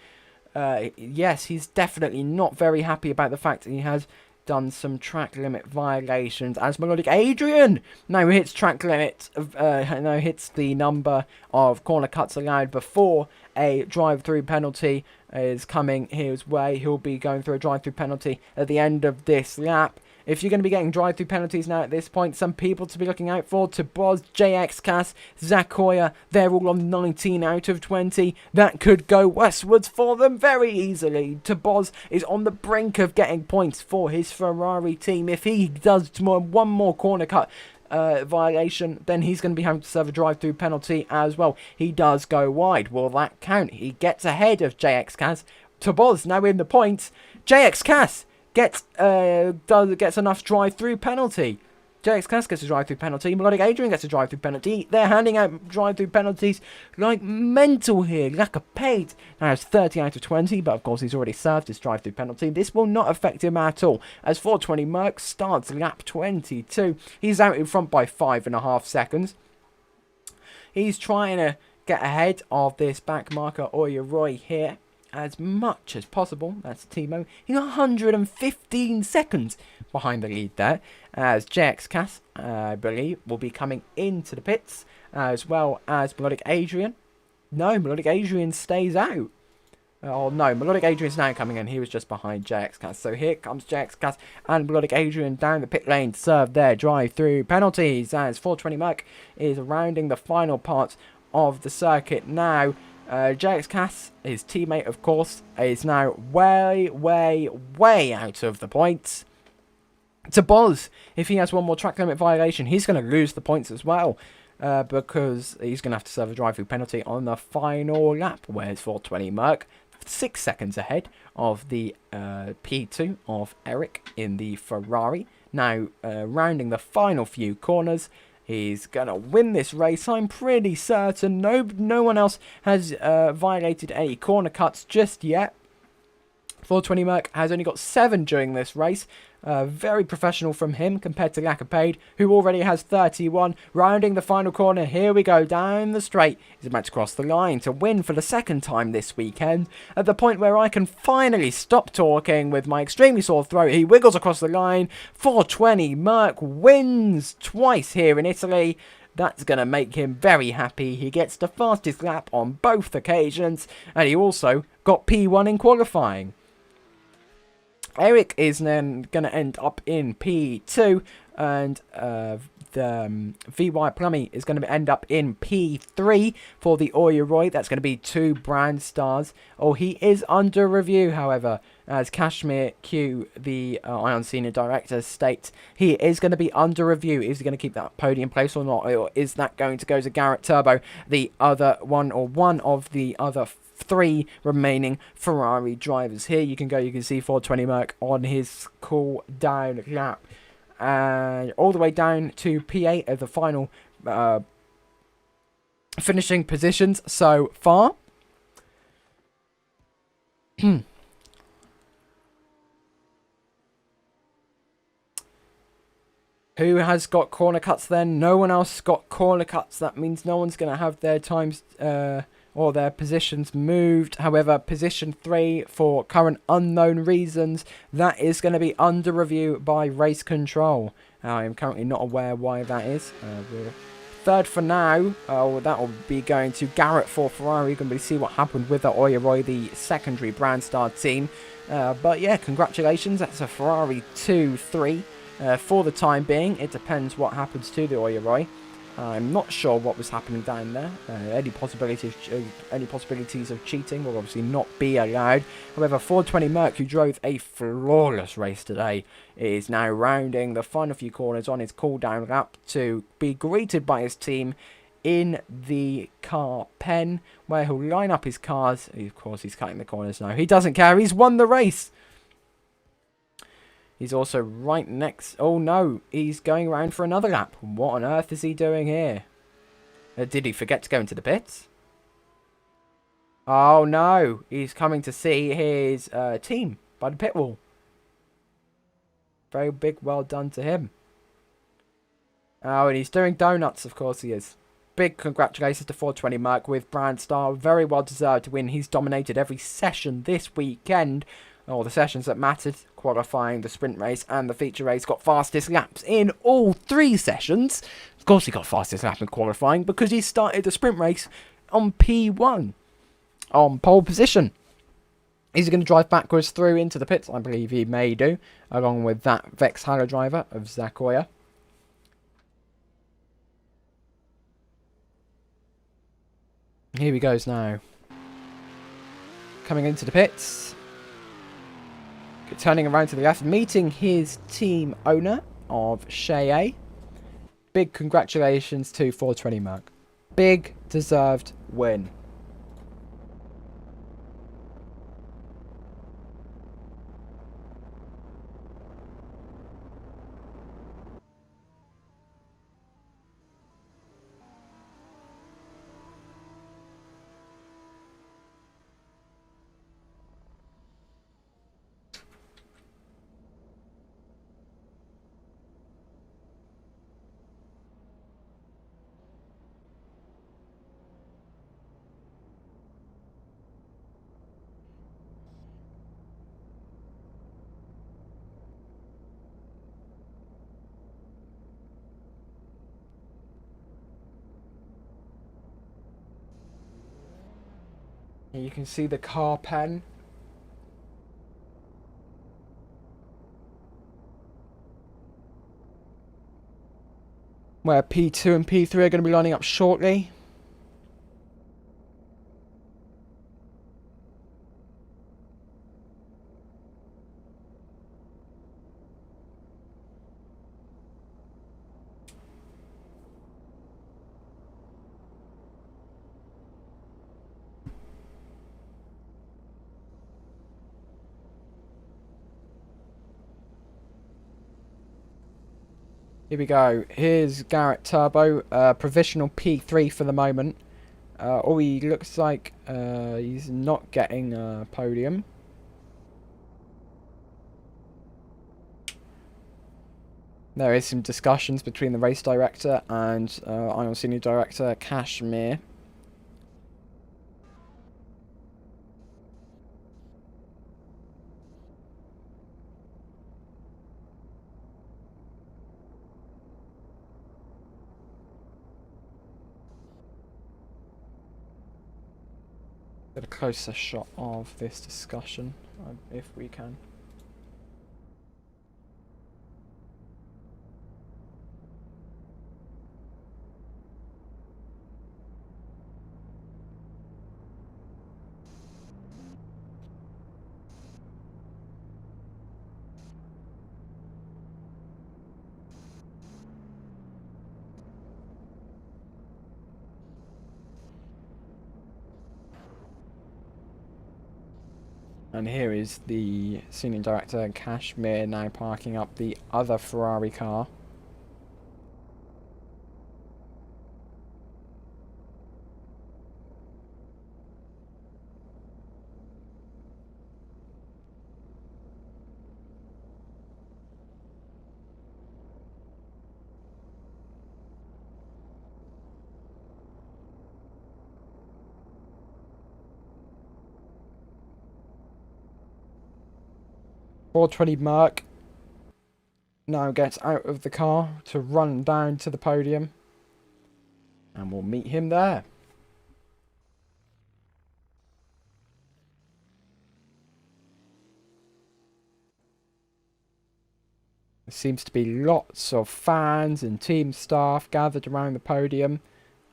Yes, he's definitely not very happy about the fact that he has done some track limit violations. As Melodic Adrian now hits track limit, now hits the number of corner cuts allowed before a drive-through penalty is coming his way. He'll be going through a drive-through penalty at the end of this lap. If you're going to be getting drive-through penalties now at this point, some people to be looking out for: Toboz, JX Cass, Zakoya, they're all on 19 out of 20. That could go westwards for them very easily. Toboz is on the brink of getting points for his Ferrari team. If he does one more corner cut violation, then he's going to be having to serve a drive-through penalty as well. He does go wide. Will that count? He gets ahead of JX Cass. Toboz now in the points. JX Cass gets enough drive-through penalty. JX Cass gets a drive-through penalty. Melodic Adrian gets a drive-through penalty. They're handing out drive-through penalties like mental here. Lacapade now has 30 out of 20, but of course he's already served his drive-through penalty. This will not affect him at all. As 420 Merc starts lap 22, he's out in front by 5.5 seconds. He's trying to get ahead of this back marker Oyeroy here as much as possible. That's Timo. He's 115 seconds behind the lead there, as JX Cass, I believe, will be coming into the pits, as well as Melodic Adrian. No, Melodic Adrian stays out. Oh no, Melodic Adrian's now coming in. He was just behind JX Cass. So here comes JX Cass and Melodic Adrian down the pit lane to serve their drive-through penalties, as 420 Merc is rounding the final parts of the circuit now. JX Cass, his teammate, of course, is now way out of the points. Toboz, if he has one more track limit violation, he's going to lose the points as well, because he's going to have to serve a drive-through penalty on the final lap, whereas 420 Merc 6 seconds ahead of the P2 of Eric in the Ferrari. Now, rounding the final few corners, he's going to win this race, I'm pretty certain. No one else has violated any corner cuts just yet. 420 Merc has only got 7 during this race. Very professional from him compared to Lacapade, who already has 31. Rounding the final corner, here we go, down the straight. He's about to cross the line to win for the second time this weekend. At the point where I can finally stop talking with my extremely sore throat, he wiggles across the line. 420 Merc wins twice here in Italy. That's going to make him very happy. He gets the fastest lap on both occasions, and he also got P1 in qualifying. Eric is then going to end up in P2, and the VY Plummy is going to end up in P3 for the Oyeroy. That's going to be 2 brand stars. Oh, he is under review, however, as Kashmir Q, the Ion Senior Director, states he is going to be under review. Is he going to keep that podium place or not? Or is that going to go to Garrett Turbo, the other one, or one of the other 3 remaining Ferrari drivers? Here you can go, you can see 420 Merc on his cool down lap, and all the way down to P8 of the final finishing positions so far. Who has got corner cuts then? No one else got corner cuts. That means no one's going to have their times or their positions moved. However, position 3, for current unknown reasons, that is going to be under review by race control. I am currently not aware why that is. We're third for now. That will be going to Garrett for Ferrari. Going to see what happened with the Oyeroy, the secondary brand star team. But yeah, congratulations. That's a Ferrari 2-3 for the time being. It depends what happens to the Oyeroy. I'm not sure what was happening down there. Any possibilities of cheating will obviously not be allowed. However, 420 Merc, who drove a flawless race today, is now rounding the final few corners on his cool-down lap to be greeted by his team in the car pen, where he'll line up his cars. Of course, he's cutting the corners now. He doesn't care. He's won the race. He's also right next... Oh, no. He's going around for another lap. What on earth is he doing here? Did he forget to go into the pits? Oh, no. He's coming to see his team by the pit wall. Very big well done to him. Oh, and he's doing donuts. Of course he is. Big congratulations to 420 Merc with Brandstar. Very well deserved win. He's dominated every session this weekend. All the sessions that mattered, qualifying, the sprint race and the feature race, got fastest laps in all 3 sessions. Of course he got fastest lap in qualifying because he started the sprint race on P1, on pole position. Is he going to drive backwards through into the pits? I believe he may do, along with that Vex Halo driver of Zakoya. Here he goes now. Coming into the pits. Turning around to the left, meeting his team owner of Shea. Big congratulations to 420 Merc. Big deserved win. Here you can see the car pen. Where P2 and P3 are going to be lining up shortly. Here we go. Here's Garrett Turbo, provisional P3 for the moment. Oh, he looks like he's not getting a podium. There is some discussions between the race director and Ion Senior Director Kashmir. Get a closer shot of this discussion, if we can. And here is the Senior Director Kashmir now parking up the other Ferrari car. .420 Merc now gets out of the car to run down to the podium. And we'll meet him there. There seems to be lots of fans and team staff gathered around the podium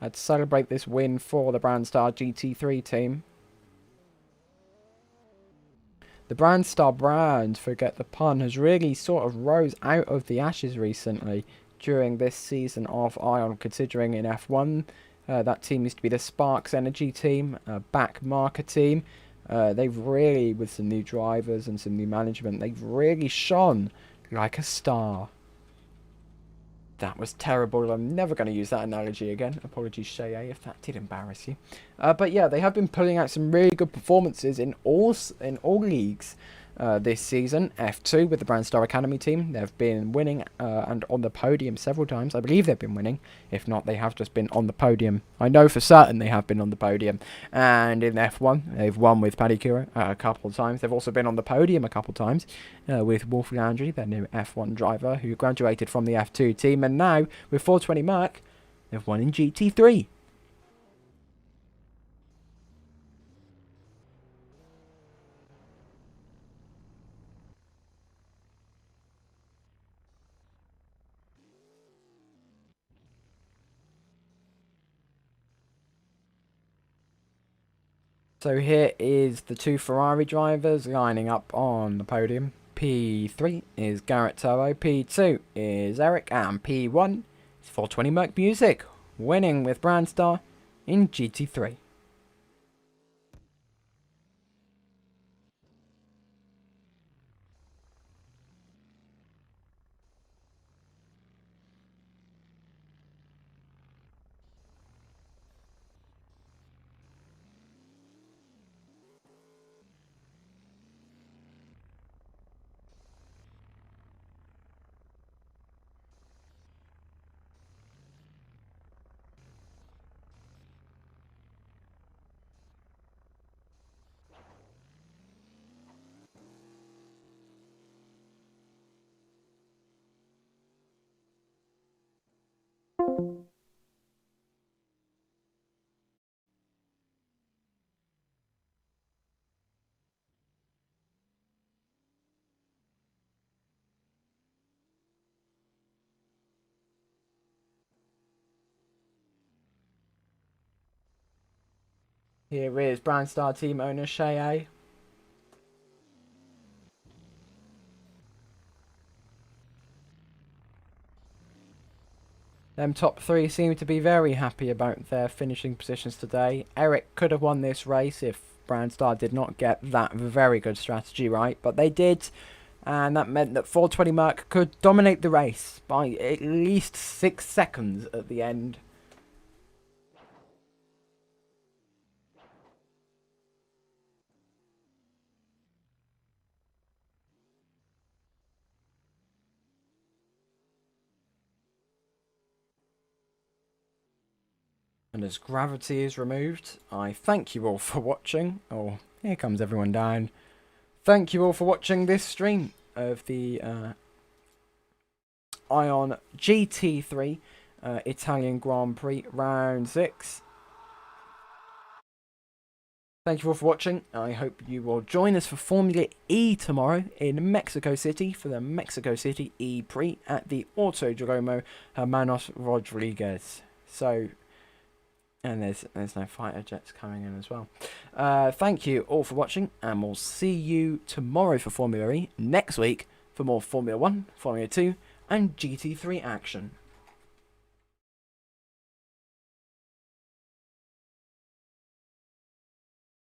to celebrate this win for the Brandstar GT3 team. The Brandstar brand, forget the pun, has really sort of rose out of the ashes recently during this season of Ion, considering in F1 that team used to be the Sparks Energy team, a back marker team. They've really, with some new drivers and some new management, they've really shone like a star. That was terrible. I'm never going to use that analogy again. Apologies, Shay, if that did embarrass you. But yeah, they have been pulling out some really good performances in all leagues this season. F2 with the Brandstar Academy team. They've been winning and on the podium several times. I believe they've been winning. If not, they have just been on the podium. I know for certain they have been on the podium. And in F1, they've won with Paddy Cura a couple of times. They've also been on the podium a couple of times with Wolf Landry, their new F1 driver, who graduated from the F2 team. And now, with 420 Merc, they've won in GT3. So here is the two Ferrari drivers lining up on the podium. P3 is Garrett Turbo, P2 is Eric, and P1 is 420 Merc Music, winning with Brandstar in GT3. Here is Brandstar team owner Shay. Them top three seem to be very happy about their finishing positions today. Eric could have won this race if Brandstar did not get that very good strategy right, but they did, and that meant that 420 Merc could dominate the race by at least 6 seconds at the end. And as gravity is removed, I thank you all for watching. Oh, here comes everyone down. Thank you all for watching this stream of the Ion GT3 Italian Grand Prix Round 6. Thank you all for watching. I hope you will join us for Formula E tomorrow in Mexico City for the Mexico City E-Prix at the Autodromo Hermanos Rodriguez. So, and there's no fighter jets coming in as well. Thank you all for watching, and we'll see you tomorrow for Formula E, next week for more Formula 1, Formula 2, and GT3 action.